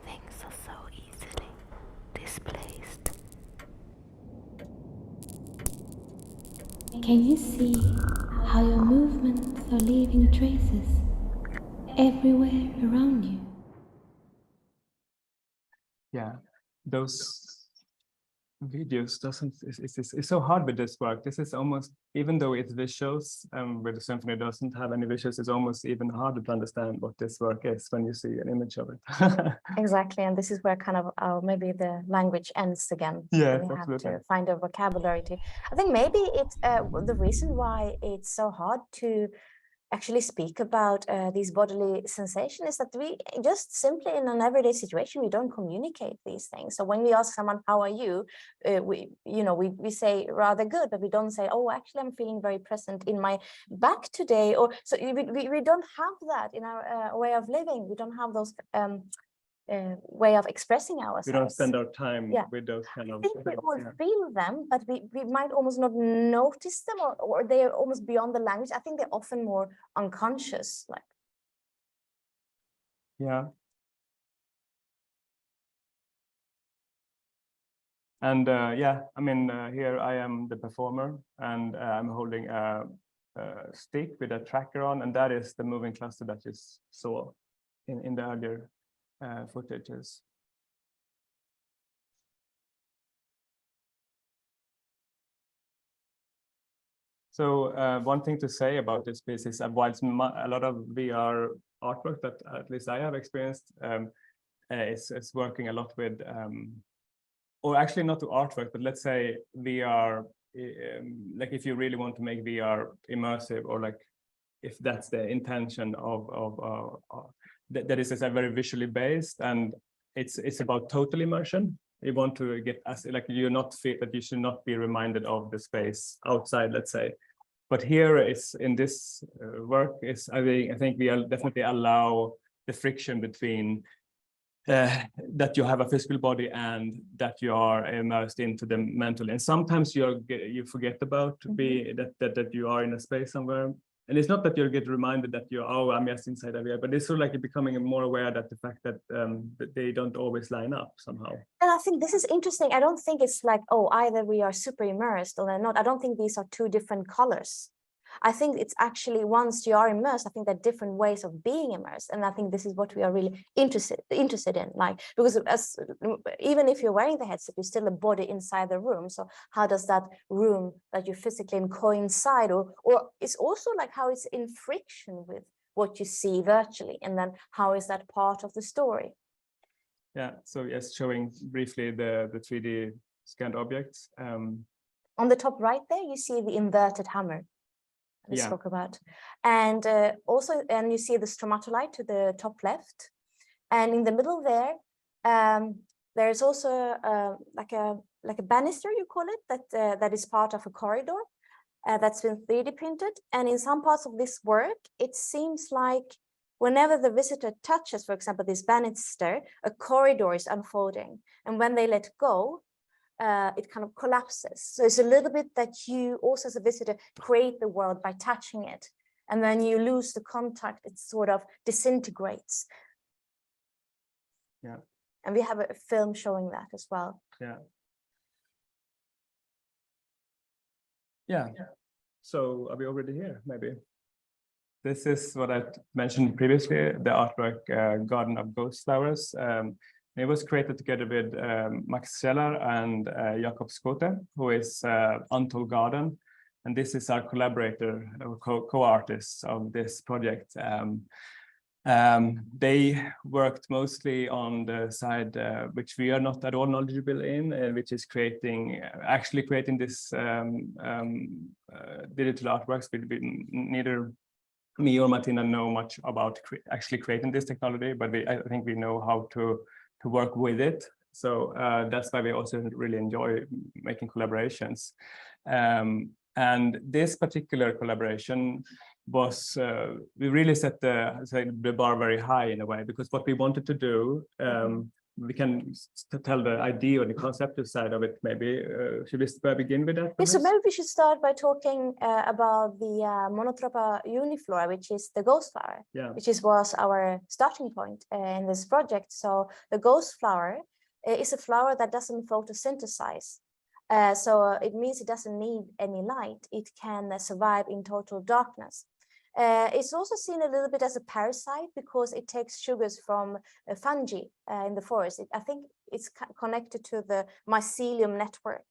Things are so easily displaced. Can you see how your movements are leaving traces everywhere around you? Yeah, those videos it's so hard with this work. This is almost, even though it's visuals, where the symphony doesn't have any visuals, it's almost even harder to understand what this work is when you see an image of it. Exactly, and this is where kind of maybe the language ends again. Yeah, we absolutely. have to find a vocabulary. I think maybe it's the reason why it's so hard to actually speak about these bodily sensations is that we just simply in an everyday situation we don't communicate these things. So when we ask someone how are you, we say rather good, but we don't say, oh, actually I'm feeling very present in my back today. Or so we don't have that in our way of living. We don't have those way of expressing ourselves. We don't spend our time with those kind of. I think we all feel them, but we might almost not notice them, or they're almost beyond the language. I think they're often more unconscious. Like. Yeah. And yeah, I mean, here I am the performer, and I'm holding a stick with a tracker on, and that is the moving cluster that you saw in the earlier footages. So one thing to say about this piece is while a lot of VR artwork that at least I have experienced is working a lot with, or actually not to artwork, but let's say VR, like if you really want to make VR immersive, or like if that's the intention of that is very visually based, and it's about total immersion. You want to get like you not feel that you should not be reminded of the space outside, let's say. But here is in this work is I think we definitely allow the friction between that you have a physical body and that you are immersed into the mental. And sometimes you forget about that you are in a space somewhere. And it's not that you get reminded that I'm just inside of VR, but it's sort of like you're becoming more aware that the fact that they don't always line up somehow. And I think this is interesting. I don't think it's like, oh, either we are super immersed or they're not. I don't think these are two different colors. I think it's actually once you are immersed, I think there are different ways of being immersed. And I think this is what we are really interested in, like, because even if you're wearing the headset, you're still a body inside the room. So how does that room that you're physically in coincide, or it's also like how it's in friction with what you see virtually, and then how is that part of the story? Yeah, so yes, showing briefly the 3D scanned objects. On the top right there, you see the inverted hammer we spoke about, and also, and you see the stromatolite to the top left, and in the middle there, there's also like a banister, you call it, that is part of a corridor that's been 3D printed. And in some parts of this work, it seems like whenever the visitor touches, for example, this banister, a corridor is unfolding, and when they let go, it kind of collapses. So it's a little bit that you also as a visitor create the world by touching it, and then you lose the contact, it sort of disintegrates. Yeah. And we have a film showing that as well. Yeah. Yeah. So are we already here? Maybe. This is what I mentioned previously, the artwork Garden of Ghost Flowers. It was created together with Max Scheller and Jakob Skote, who is Untold Garden. And this is our collaborator, co-artists of this project. They worked mostly on the side which we are not at all knowledgeable in, which is actually creating this digital artworks. Neither me or Martina know much about actually creating this technology, but I think we know how to work with it. So that's why we also really enjoy making collaborations. And this particular collaboration was, we really set the bar very high in a way, because what we wanted to do, we can tell the idea or the conceptual side of it, maybe. Should we begin with that? Yes, so maybe we should start by talking about the Monotropa uniflora, which is the ghost flower, which was our starting point in this project. So the ghost flower is a flower that doesn't photosynthesize. So it means it doesn't need any light. It can survive in total darkness. It's also seen a little bit as a parasite because it takes sugars from fungi in the forest. I think it's connected to the mycelium network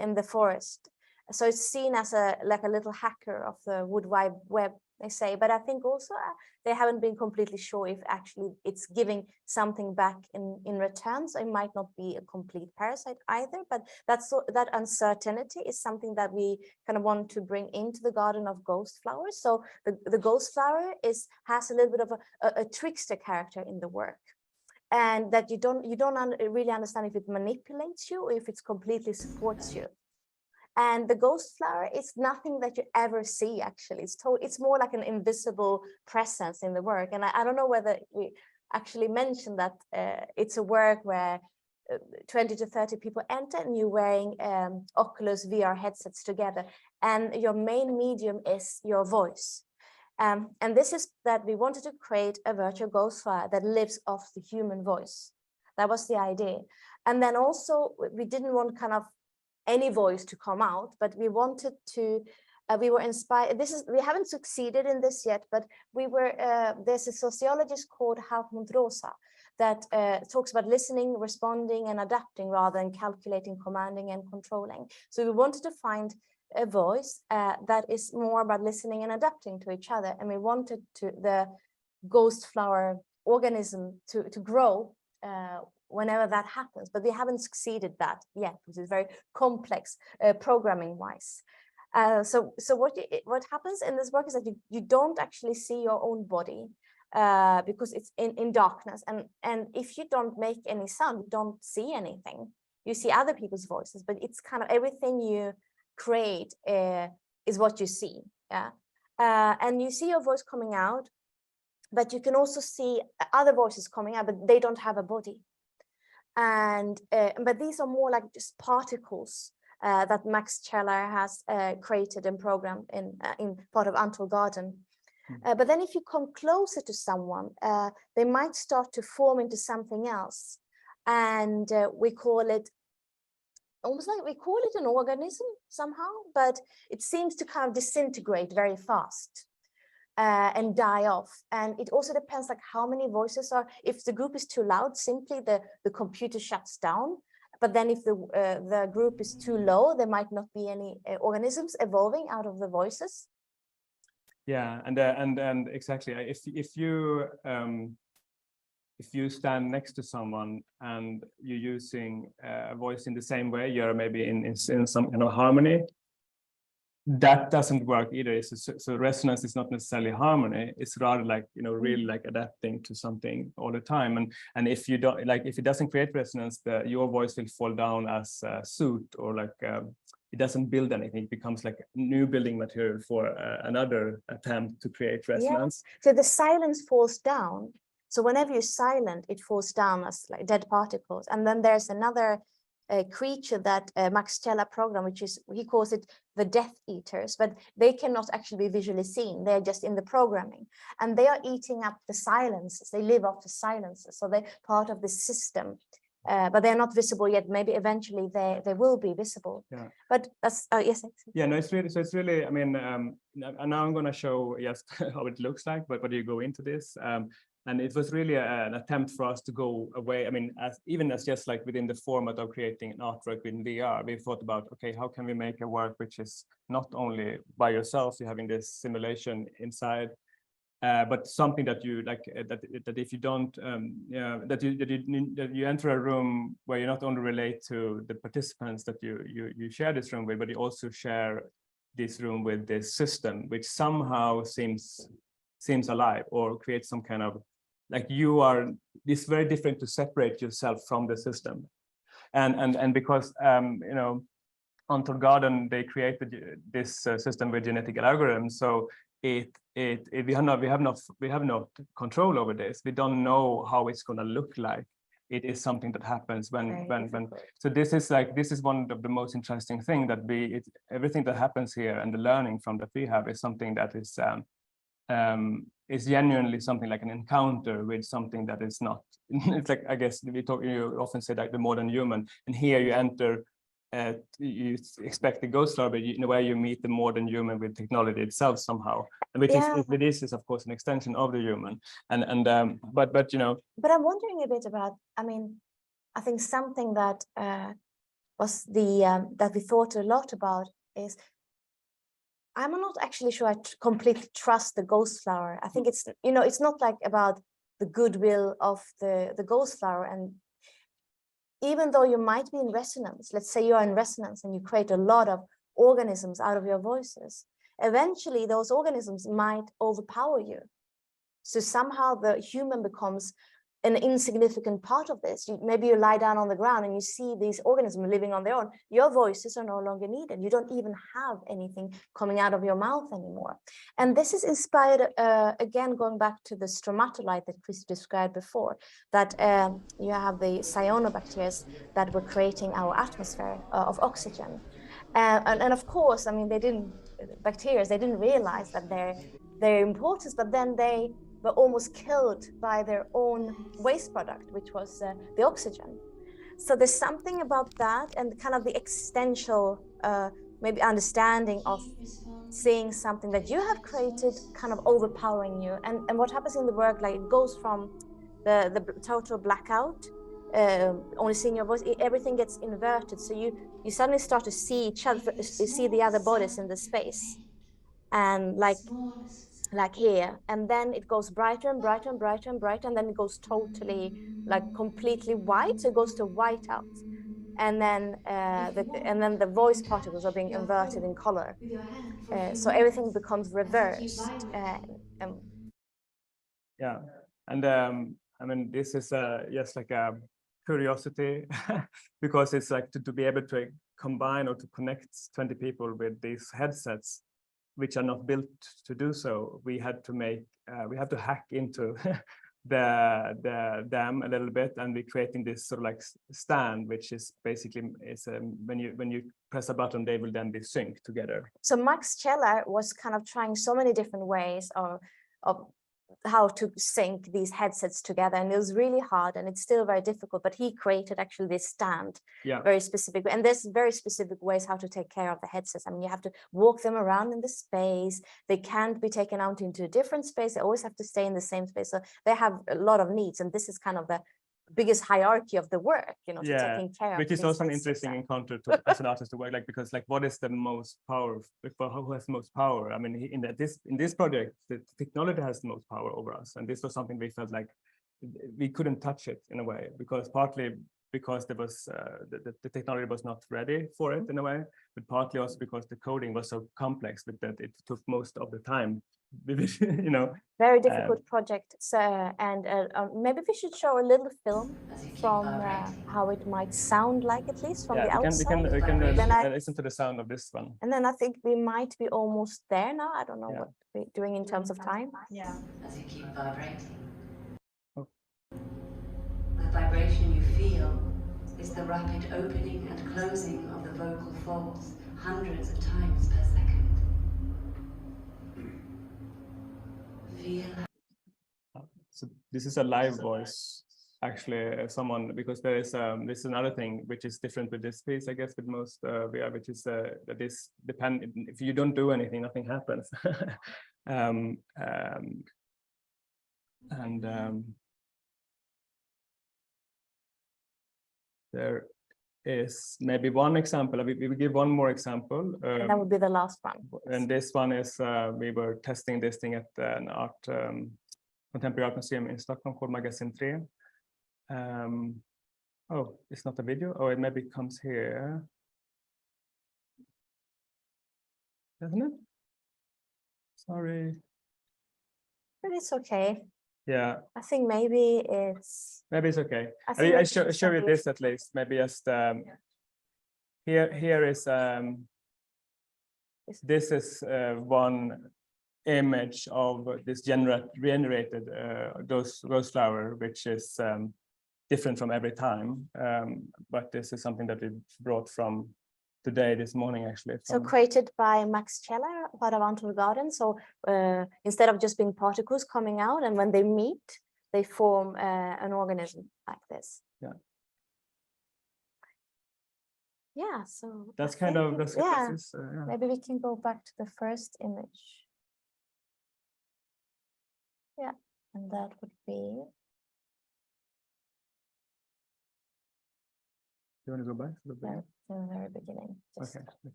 in the forest. So it's seen as like a little hacker of the wood wide web, they say. But I think also they haven't been completely sure if actually it's giving something back in return. So it might not be a complete parasite either. But that uncertainty is something that we kind of want to bring into the Garden of Ghost Flowers. So the ghost flower has a little bit of a trickster character in the work. And that you don't really understand if it manipulates you or if it completely supports you. And the ghost flower is nothing that you ever see, actually. It's more like an invisible presence in the work. And I don't know whether we actually mentioned that it's a work where 20 to 30 people enter and you're wearing Oculus VR headsets together. And your main medium is your voice. And this is that we wanted to create a virtual ghost flower that lives off the human voice. That was the idea. And then also we didn't want kind of any voice to come out, but we wanted to we were inspired. We haven't succeeded in this yet, but there's a sociologist called Hartmut Rosa that talks about listening, responding, and adapting rather than calculating, commanding, and controlling. So we wanted to find a voice that is more about listening and adapting to each other, and we wanted the ghost flower organism to grow whenever that happens, but we haven't succeeded that yet, which is very complex programming wise. So what happens in this work is that you don't actually see your own body because it's in darkness, and if you don't make any sound, you don't see anything. You see other people's voices, but it's kind of everything you create is what you see. Yeah, and you see your voice coming out, but you can also see other voices coming out, but they don't have a body. And but these are more like just particles that Max Scheller has created and programmed in part of Untold Garden. But then if you come closer to someone, they might start to form into something else. And we call it an organism somehow, but it seems to kind of disintegrate very fast and die off. And it also depends like how many voices are. If the group is too loud, simply the computer shuts down. But then if the group is too low, there might not be any organisms evolving out of the voices. Yeah, and exactly. If you stand next to someone and you're using a voice in the same way, you're maybe in some kind of harmony. That doesn't work either. So resonance is not necessarily harmony. It's rather like, really like adapting to something all the time. And if you don't if it doesn't create resonance, your voice will fall down as a suit, or like it doesn't build anything. It becomes like new building material for another attempt to create resonance. Yeah. So the silence falls down. So whenever you're silent, it falls down as like dead particles. And then there's another creature that Max Scheller programmed, which is, he calls it the Death Eaters, but they cannot actually be visually seen. They're just in the programming, and they are eating up the silences. They live off the silences, so they're part of the system, but they're not visible yet. Maybe eventually they will be visible. Yeah. But that's yes. Yeah, no, it's really, so it's really, I mean, now I'm going to show just how it looks like, but you go into this. And it was really an attempt for us to go away. I mean, even as just like within the format of creating an artwork in VR, we thought about, okay, how can we make a work which is not only by yourself, you're having this simulation inside, but something that you like, that if you don't, that you enter a room where you not only relate to the participants that you share this room with, but you also share this room with this system, which somehow seems alive, or creates some kind of, like, it's very different to separate yourself from the system. And because Untold Garden, they created this system with genetic algorithms, so we have no control over this. We don't know how it's going to look like. It is something that happens when so this is one of the most interesting thing, that everything that happens here and the learning from that we have is something that is genuinely something like an encounter with something that is not. It's like, I guess you often say like the modern human, and here you enter, you expect the ghost flower, but in a way you meet the modern human with technology itself somehow, and this is of course an extension of the human, but But I'm wondering a bit about, I mean, I think something that was that we thought a lot about is, I'm not actually sure I completely trust the ghost flower. I think it's, it's not like about the goodwill of the ghost flower. And even though you might be in resonance, let's say you're in resonance and you create a lot of organisms out of your voices, eventually those organisms might overpower you. So somehow the human becomes an insignificant part of this. Maybe you lie down on the ground and you see these organisms living on their own. Your voices are no longer needed. You don't even have anything coming out of your mouth anymore. And this is inspired, again, going back to the stromatolite that Chris described before, that you have the cyanobacteria that were creating our atmosphere of oxygen. And of course, I mean, bacteria didn't realize that their importance, but then they were almost killed by their own waste product, which was the oxygen. So there's something about that and kind of the existential, maybe understanding of seeing something that you have created kind of overpowering you. And what happens in the work, like it goes from the total blackout, only seeing your voice, everything gets inverted. So you suddenly start to see each other, see the other bodies in the space. And like here, and then it goes brighter and brighter and brighter and brighter, and then it goes totally like completely white, so it goes to white out, and then the voice particles are being inverted in color, so everything becomes reversed. Yeah, and I mean, this is just like a curiosity because it's like to be able to combine or to connect 20 people with these headsets, which are not built to do so. We had to make, we have to hack into them a little bit, and we're creating this sort of like stand, which is basically when you press a button, they will then be synced together. So Max Scheller was kind of trying so many different ways of how to sync these headsets together, and it was really hard, and it's still very difficult, but he created actually this stand, very specific, and there's very specific ways how to take care of the headsets. I mean, you have to walk them around in the space, they can't be taken out into a different space, they always have to stay in the same space, so they have a lot of needs, and this is kind of the biggest hierarchy of the work, you know, to taking care of. Which is also an interesting encounter to, as an artist to work, like, because like what is the most power, who has the most power? I mean, in this project, the technology has the most power over us, and this was something we felt like we couldn't touch it in a way, because partly because there was the technology was not ready for it in a way, but partly also because the coding was so complex that it took most of the time. You know, very difficult project. So and maybe we should show a little film from how it might sound like, at least from the outside. We can listen to the sound of this one, and then I think we might be almost there now. I don't know what we're doing in terms of time. As you keep vibrating, the vibration you feel is the rapid opening and closing of the vocal folds hundreds of times per second. So this is a live voice, actually, someone, because there is this is another thing which is different with this piece, I guess, with most VR, which is that this depend, if you don't do anything, nothing happens. There is maybe one example. We will give one more example. And that would be the last one. And this one is, we were testing this thing at an contemporary art museum in Stockholm called Magazine 3. Oh, it's not a video. Oh, it maybe comes here. Doesn't it? Sorry. But it's okay. Yeah. I think maybe it's okay. I show you this at least. Maybe just here is this is one image of this generated rose flower, which is different from every time. But this is something that we brought from today, this morning, actually. So created by Max Scheller, part of Anton Garden. So instead of just being particles coming out, and when they meet, they form an organism like this. Yeah. Yeah, so that's kind of, yeah. Maybe we can go back to the first image. Yeah, and that would be. You want to go back to the beginning? To the very beginning. Okay.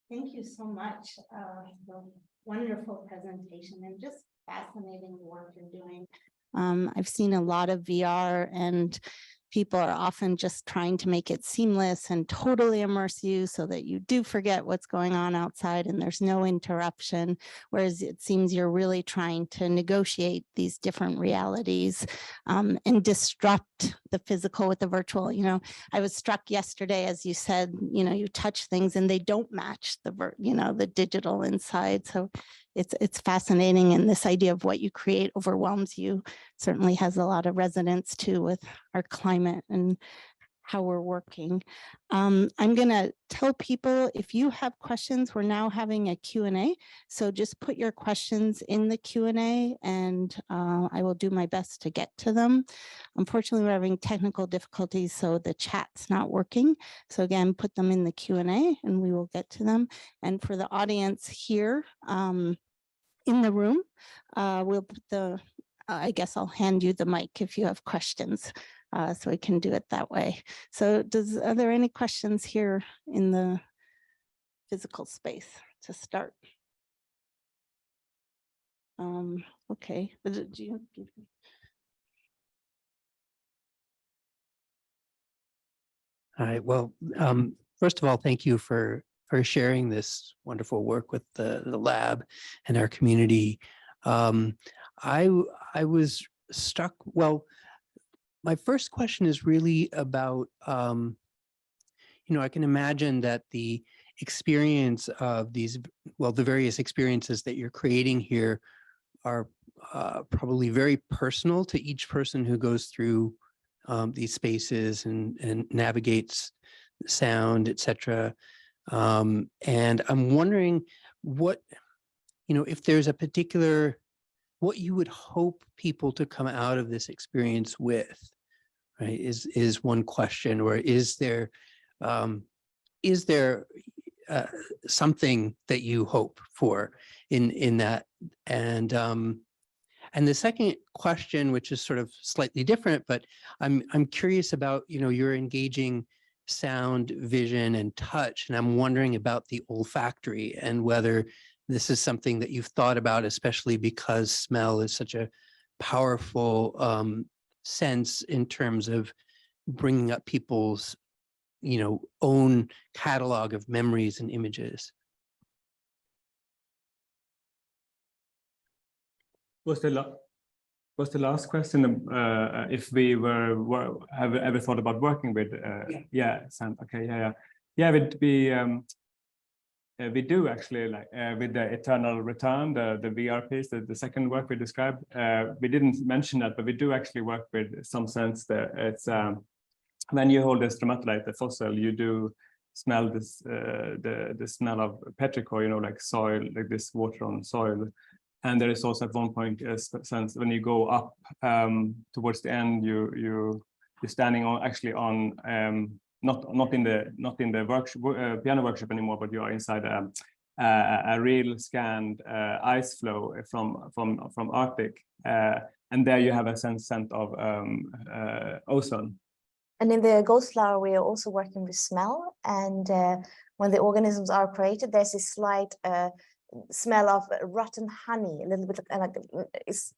Thank you so much. Wonderful presentation and just fascinating work you're doing. I've seen a lot of VR, and people are often just trying to make it seamless and totally immerse you so that you do forget what's going on outside and there's no interruption. Whereas it seems you're really trying to negotiate these different realities and disrupt the physical with the virtual. You know, I was struck yesterday, as you said, you know, you touch things and they don't match the digital inside. So it's fascinating, and this idea of what you create overwhelms you certainly has a lot of resonance too with our climate and how we're working. I'm going to tell people if you have questions, we're now having a Q&A. So just put your questions in the Q&A and I will do my best to get to them. Unfortunately, we're having technical difficulties, so the chat's not working. So again, put them in the Q&A and we will get to them. And for the audience here in the room, we'll put the, I guess I'll hand you the mic if you have questions. So we can do it that way. So are there any questions here in the physical space to start? Okay. Do you? All right. Well, first of all, thank you for sharing this wonderful work with the lab and our community. I was struck. Well, my first question is really about, I can imagine that the experience of these, well, the various experiences that you're creating here are probably very personal to each person who goes through these spaces and navigates sound, etc. And I'm wondering what, if there's a particular, what you would hope people to come out of this experience with, right, is one question. Or is there something that you hope for in that? And the second question, which is sort of slightly different, but I'm curious about, you're engaging sound, vision, and touch, and I'm wondering about the olfactory and whether this is something that you've thought about, especially because smell is such a powerful sense in terms of bringing up people's, own catalog of memories and images. Was the last question if we have ever thought about working with? Sound. Okay. We do actually, like with the Eternal Return, the VR piece, the second work we described. We didn't mention that, but we do actually work with some sense that it's when you hold a stromatolite, the fossil, you do smell this the smell of petrichor, like soil, like this water on soil. And there is also at one point a sense when you go up towards the end, you're standing on not in the workshop, piano workshop anymore, but you are inside a real scanned ice flow from Arctic, and there you have a sense of ozone. And in the ghost flower, we are also working with smell, and when the organisms are created, there's this slight smell of rotten honey, a little bit like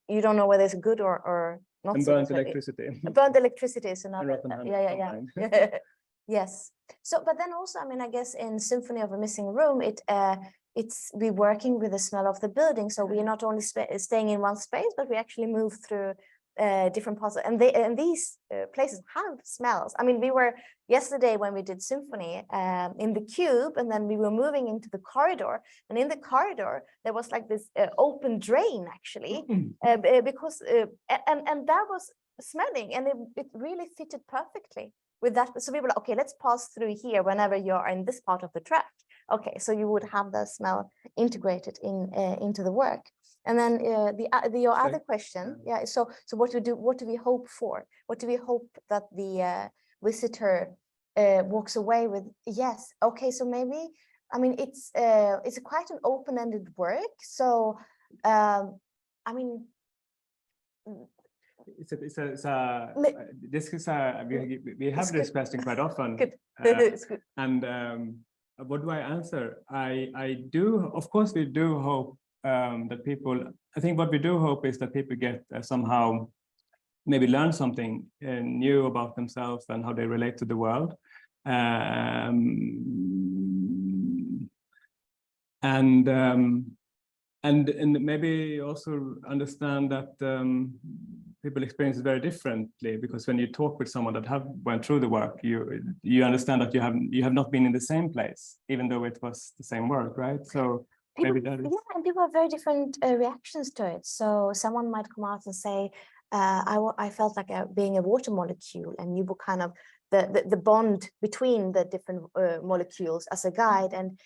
you don't know whether it's good or not. And burnt electricity. Burnt electricity is another. Yeah. Yes. So, but then also, I guess in Symphony of a Missing Room, we're working with the smell of the building. So we are not only staying in one space, but we actually move through different parts, and these places have smells. We were yesterday when we did Symphony in the cube, and then we were moving into the corridor, and in the corridor there was like this open drain actually, because and that was smelling, and it really fitted perfectly with that. So we were like, okay, let's pass through here whenever you're in this part of the track. Okay, so you would have the smell integrated into the work. And then your other question, so what do we hope for? What do we hope that the visitor walks away with? Yes, okay, so maybe, it's quite an open-ended work. So, we have this question quite often. Good. And what do I answer? I do, of course, we do hope that people, I think what we do hope is that people get somehow maybe learn something new about themselves and how they relate to the world. And maybe also understand that people experience it very differently, because when you talk with someone that have went through the work, you understand that you have not been in the same place, even though it was the same work, right? So maybe that is... Yeah, and people have very different reactions to it. So someone might come out and say, I felt like being a water molecule, and you were kind of the bond between the different molecules as a guide. And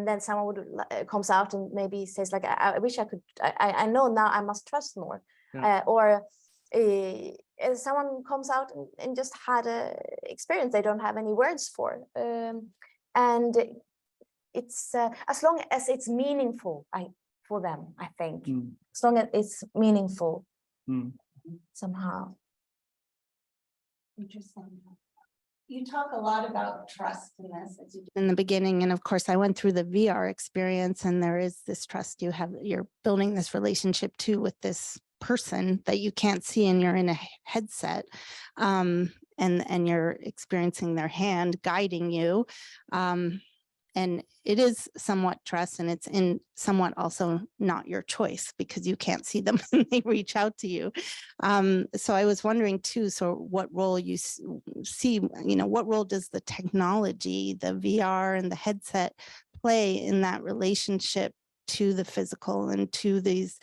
then someone would comes out and maybe says like, I wish I could, I know now I must trust more. Yeah. Or someone comes out and just had a experience they don't have any words for. And it's as long as it's meaningful for them, I think. As long as it's meaningful somehow. Interesting. You talk a lot about trust in this as you did in the beginning. And of course, I went through the VR experience, and there is this trust you have. You're building this relationship too with this person that you can't see, and you're in a headset, and you're experiencing their hand guiding you. And it is somewhat trust, and it's in somewhat also not your choice, because you can't see them when they reach out to you. So I was wondering too, so what role you see, what role does the technology, the VR and the headset play in that relationship to the physical and to this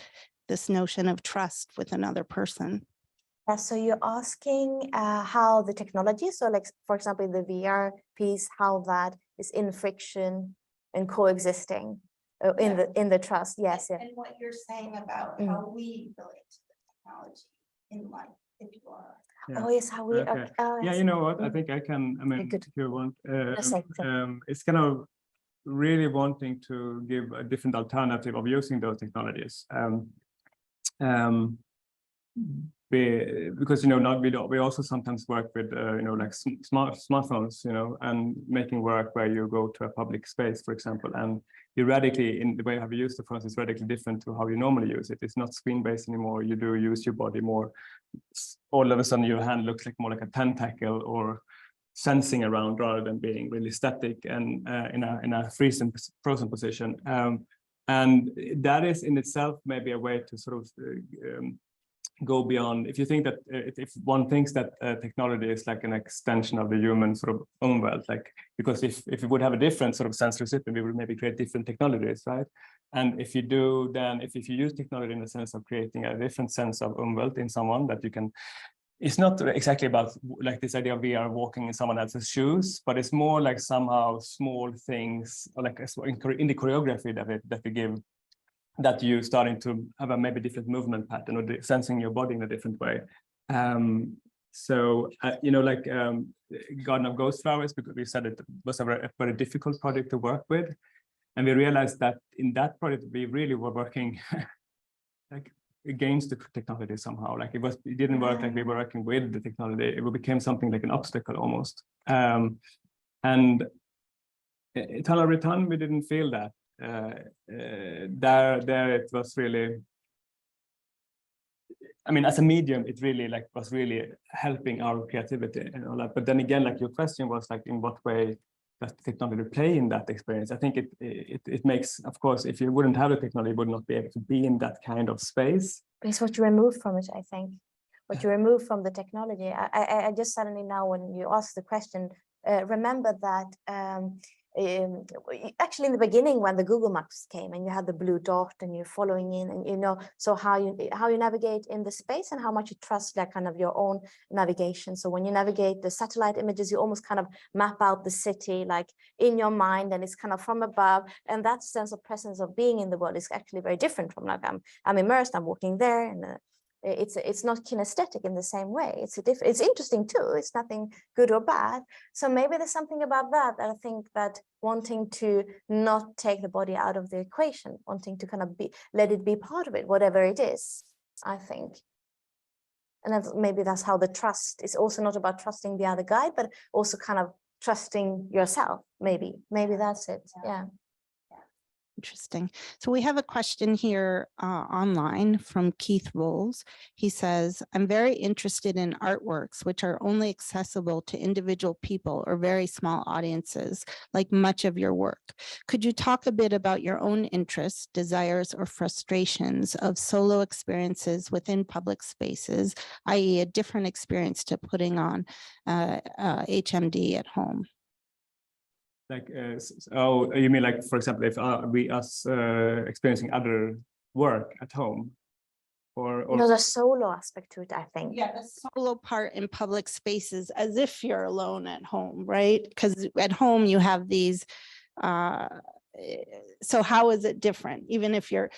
notion of trust with another person? So you're asking how the technology, so like, for example, in the VR piece, how that is in friction and coexisting in the trust. Yes. And what you're saying about how we relate to the technology in life, if you are. Yeah. Oh yes, how we. Okay. Yeah, you know what? I think I can. I mean, if you want, it's kind of really wanting to give a different alternative of using those technologies. Because we also sometimes work with like smartphones, and making work where you go to a public space, for example, and you radically, in the way how you use the phones, is radically different to how you normally use it. It's not screen-based anymore. You do use your body more. All of a sudden your hand looks like more like a tentacle or sensing around, rather than being really static and in a frozen position. And that is in itself maybe a way to sort of go beyond. If you think that if one thinks that technology is like an extension of the human sort of umwelt, like, because if we would have a different sort of sensory system, we would maybe create different technologies, right? And if you do, then if you use technology in the sense of creating a different sense of umwelt in someone, that you can, it's not exactly about like this idea of VR walking in someone else's shoes, but it's more like somehow small things, or like in the choreography that we give, that you starting to have a maybe different movement pattern, or sensing your body in a different way. Like Garden of Ghost Flowers, because we said it was a very difficult project to work with. And we realized that in that project, we really were working like against the technology somehow. Like it didn't work like we were working with the technology. It became something like an obstacle almost. And Eternal Return, we didn't feel that. There it was really, I mean, as a medium, it really was really helping our creativity and all that. But then again, like your question was like, in what way does technology play in that experience? I think it makes, of course, if you wouldn't have the technology, you would not be able to be in that kind of space. It's what you remove from it, I think. What you remove from the technology. I just suddenly now, when you ask the question, remember that actually in the beginning, when the Google Maps came and you had the blue dot and you're following in, and so how you navigate in the space, and how much you trust that kind of your own navigation. So when you navigate the satellite images, you almost kind of map out the city like in your mind, and it's kind of from above, and that sense of presence of being in the world is actually very different from like I'm immersed, I'm walking there, and it's not kinesthetic in the same way. It's interesting too. It's nothing good or bad. So maybe there's something about that I think that wanting to not take the body out of the equation, wanting to kind of let it be part of it, whatever it is, I think. And maybe that's how the trust is also not about trusting the other guy, but also kind of trusting yourself. Maybe that's it. Yeah. Interesting. So we have a question here online from Keith Rolls. He says, I'm very interested in artworks which are only accessible to individual people or very small audiences, like much of your work. Could you talk a bit about your own interests, desires, or frustrations of solo experiences within public spaces, i.e. a different experience to putting on HMD at home? Like, oh, you mean like, for example, if we experiencing other work at home? or There's a solo aspect to it, I think. Yeah, the solo part in public spaces, as if you're alone at home, right? Because at home you have these, so how is it different? Even if you're,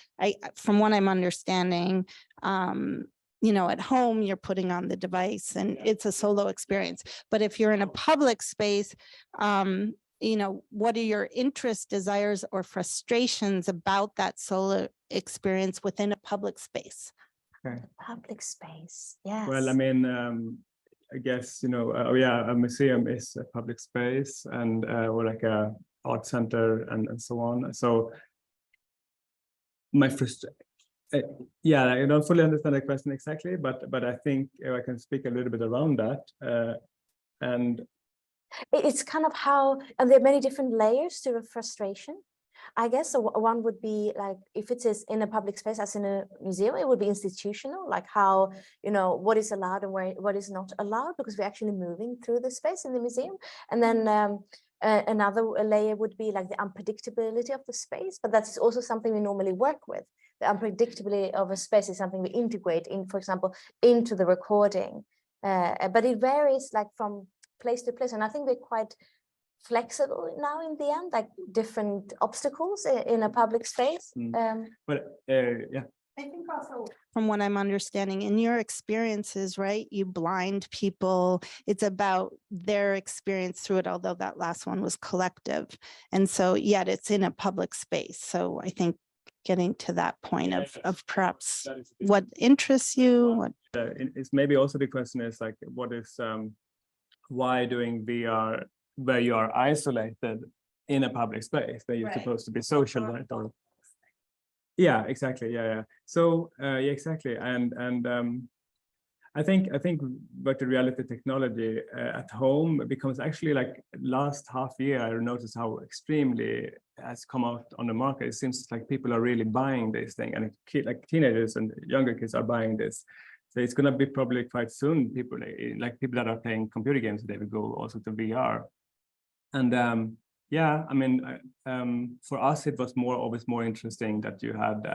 from what I'm understanding, at home you're putting on the device and it's a solo experience. But if you're in a public space, what are your interests, desires, or frustrations about that solo experience within a public space? Okay. Public space, yes. Well, I mean, I guess, a museum is a public space and or like a art center and so on. So my first, I don't fully understand the question exactly, but I think I can speak a little bit around that. And it's kind of how, and there are many different layers to the frustration. I guess one would be like, if it is in a public space, as in a museum, it would be institutional, like how, what is allowed and what is not allowed, because we're actually moving through the space in the museum. And then another layer would be like the unpredictability of the space, but that's also something we normally work with. The unpredictability of a space is something we integrate in, for example, into the recording. But it varies like from place to place. And I think we're quite flexible now in the end, like different obstacles in a public space. yeah. I think also, from what I'm understanding, in your experiences, right, you blind people, it's about their experience through it, although that last one was collective. And so yet it's in a public space. So I think getting to that point of perhaps what interests you. What it's maybe also the question is like, what is, why doing VR where you are isolated in a public space where you're supposed to be social, right? Or, yeah, exactly. Yeah. So exactly. And I think virtual reality technology at home becomes actually, like, last half year I noticed how extremely has come out on the market. It seems like people are really buying this thing, and like teenagers and younger kids are buying this. So it's going to be probably quite soon people like people that are playing computer games, they will go also to VR. And yeah, I mean, for us it was always more interesting that you had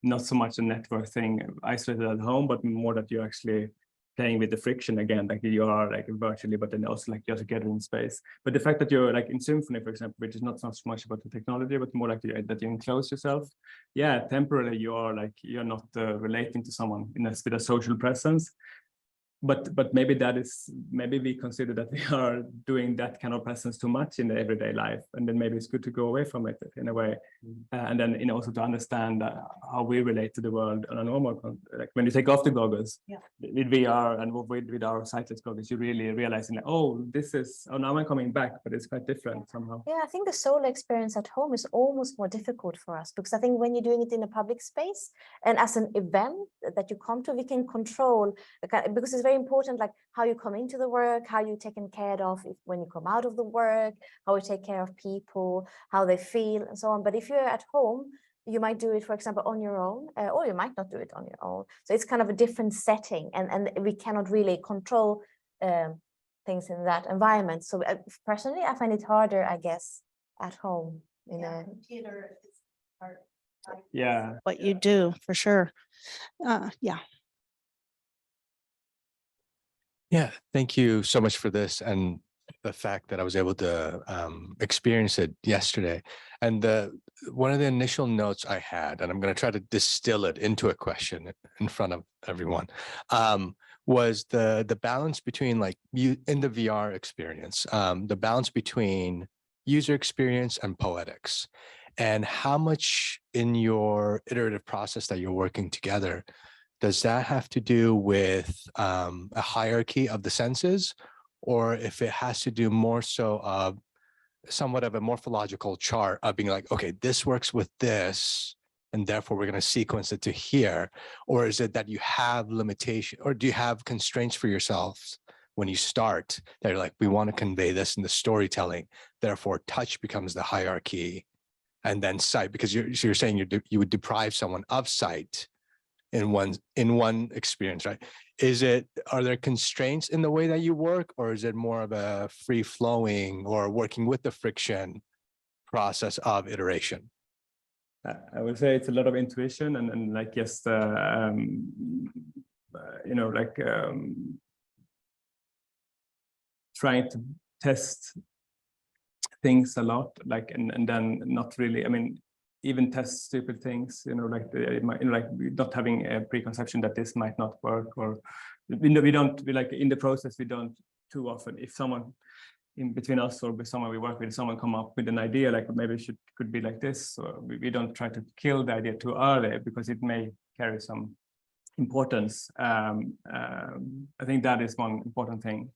not so much a network thing isolated at home, but more that you're actually playing with the friction again, like you are like virtually, but then also like you're together in space. But the fact that you're like in Symphony, for example, which is not so much about the technology, but more like that you enclose yourself. Yeah, temporarily you're not relating to someone with a social presence. But maybe maybe we consider that we are doing that kind of presence too much in the everyday life, and then maybe it's good to go away from it in a way, and then also to understand how we relate to the world on a normal, like when you take off the goggles with VR and with our sightless goggles, you really realizing that, now I'm coming back, but it's quite different somehow. Yeah, I think the solo experience at home is almost more difficult for us, because I think when you're doing it in a public space and as an event that you come to, we can control, because it's very important, like how you come into the work, how you're taken care of when you come out of the work, how you take care of people, how they feel, and so on. But if you're at home, you might do it, for example, on your own, or you might not do it on your own. So it's kind of a different setting, and we cannot really control things in that environment. So personally, I find it harder, I guess, at home. Computer is hard. Yeah, What you do, for sure. Yeah. Yeah, thank you so much for this, and the fact that I was able to experience it yesterday. And one of the initial notes I had, and I'm going to try to distill it into a question in front of everyone, was the balance between, like, you in the VR experience, the balance between user experience and poetics, and how much in your iterative process that you're working together does that have to do with a hierarchy of the senses, or if it has to do more so of somewhat of a morphological chart of being like, okay, this works with this, and therefore we're going to sequence it to here? Or is it that you have limitation, or do you have constraints for yourselves when you start that you're like, we want to convey this in the storytelling, therefore touch becomes the hierarchy, and then sight, because you're saying you would deprive someone of sight in one experience, right? Are there constraints in the way that you work, or is it more of a free flowing or working with the friction process of iteration? I would say it's a lot of intuition and like just you know, like trying to test things a lot, like and then not really, I mean, even test stupid things, you know, like it might, you know, like not having a preconception that this might not work, or we don't, we like in the process, we don't too often, if someone in between us or with someone we work with, someone come up with an idea like maybe it could be like this, or we don't try to kill the idea too early because it may carry some importance. I think that is one important thing.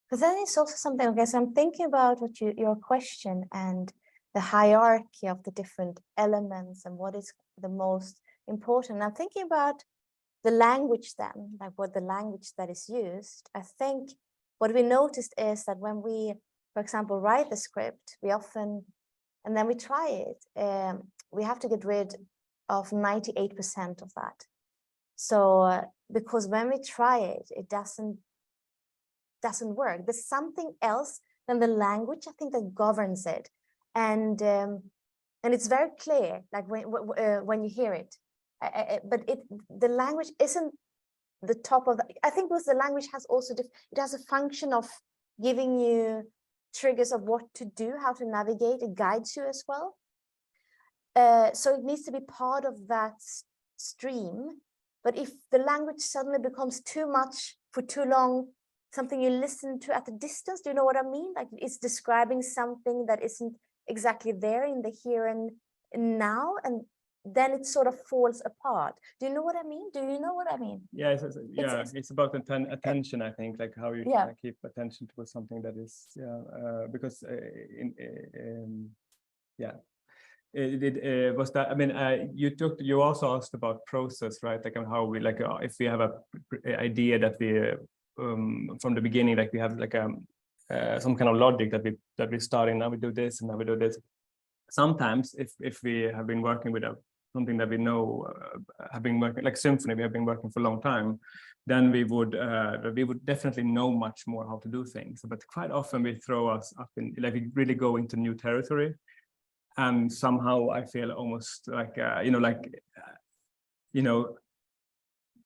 Because then it's also something, okay, so I'm thinking about what your question and the hierarchy of the different elements and what is the most important. I'm thinking about the language then, like what the language that is used. I think what we noticed is that when we, for example, write the script, we often, and then we try it, we have to get rid of 98% of that. So because when we try it, it doesn't work. There's something else than the language, I think, that governs it. And it's very clear, like when you hear it, but the language isn't the top of the, I think because the language has also, it has a function of giving you triggers of what to do, how to navigate, it guides you as well. So it needs to be part of that stream. But if the language suddenly becomes too much for too long, something you listen to at a distance, do you know what I mean? Like it's describing something that isn't exactly there in the here and now, and then it sort of falls apart. Do you know what I mean? Do you know what I mean? Yeah, it's about attention, I think, like how you keep attention to something that is, because it was that, I mean, you also asked about process, right? Like how we, like if we have a idea that we from the beginning, like we have like some kind of logic that we start in, now we do this and now we do this. Sometimes if we have been working with something that we know have been working, like Symphony, we have been working for a long time, then we would definitely know much more how to do things. But quite often we throw us up in, like we really go into new territory, and somehow I feel almost like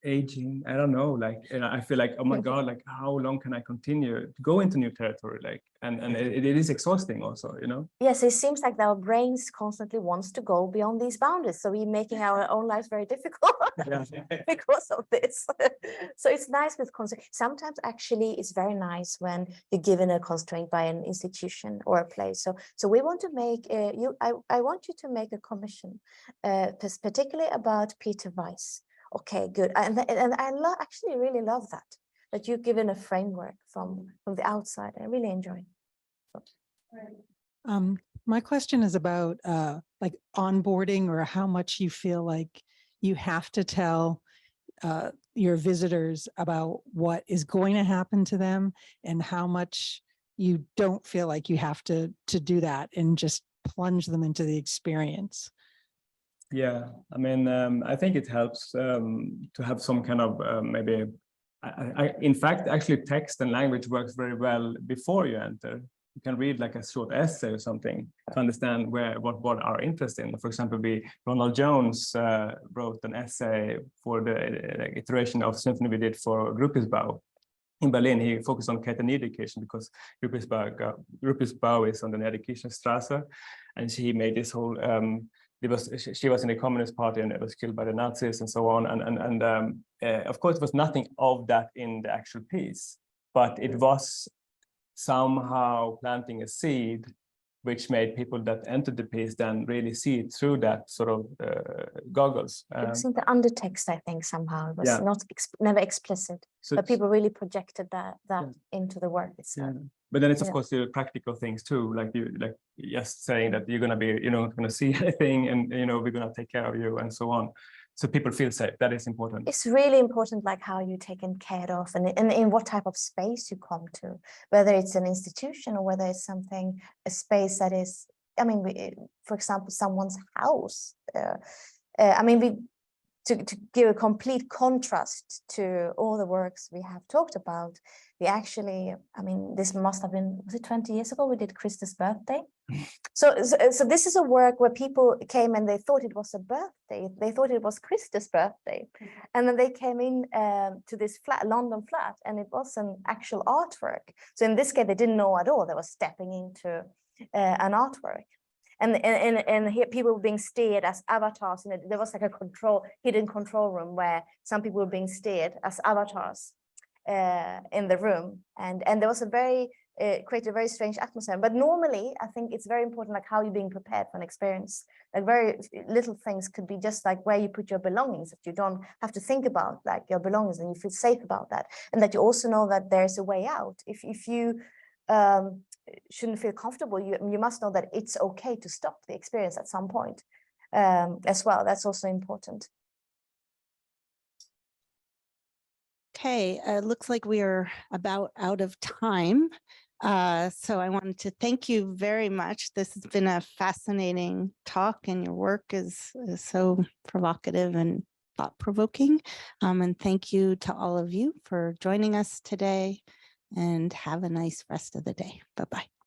aging, I don't know, like, and I feel like, oh my God, like how long can I continue to go into new territory, like, and it is exhausting also, you know. Yes, it seems like our brains constantly wants to go beyond these boundaries, so we're making our own lives very difficult because of this. So it's nice with constraint. Sometimes actually it's very nice when you're given a constraint by an institution or a place. So we want to make I want you to make a commission, particularly about Peter Weiss. Okay, good. And I actually really love that you've given a framework from the outside. I really enjoy it. My question is about like onboarding, or how much you feel like you have to tell your visitors about what is going to happen to them, and how much you don't feel like you have to do that and just plunge them into the experience. Yeah, I mean, I think it helps to have some kind of maybe, in fact, actually text and language works very well before you enter. You can read like a short essay or something to understand what our interest in. For example, Ronald Jones wrote an essay for the iteration of Symphony we did for Gruppisbau. In Berlin, he focused on Cater education because Gruppisbau is on the Educationstrasse, and he made this whole she was in the Communist Party and it was killed by the Nazis and so on. And of course, there was nothing of that in the actual piece, but it was somehow planting a seed, which made people that entered the piece then really see it through that sort of goggles. It was in the undertext, I think, somehow. It was not never explicit, but people really projected that into the work itself. Yeah. But then it's of course the practical things too, like just saying that you're gonna be, not gonna see anything, and we're gonna take care of you and so on. So people feel safe. That is important. It's really important, like how you're taken care of, and in what type of space you come to, whether it's an institution or whether it's a space that is, I mean, for example, someone's house. I mean, to give a complete contrast to all the works we have talked about, we actually, I mean, this must have been, was it 20 years ago? We did Christus' birthday. So this is a work where people came and they thought it was a birthday. They thought it was Christus' birthday. And then they came in to this flat, London flat, and it was an actual artwork. So in this case, they didn't know at all. They were stepping into an artwork. And here people were being steered as avatars. And there was like a hidden control room where some people were being steered as avatars in the room. And there was a very, created a very strange atmosphere. But normally, I think it's very important, like how you're being prepared for an experience. Like very little things could be just like where you put your belongings, that you don't have to think about like your belongings and you feel safe about that. And that you also know that there's a way out. If you shouldn't feel comfortable, you must know that it's okay to stop the experience at some point as well. That's also important. Okay, looks like we are about out of time. So I wanted to thank you very much. This has been a fascinating talk, and your work is so provocative and thought-provoking. And thank you to all of you for joining us today, and have a nice rest of the day. Bye-bye.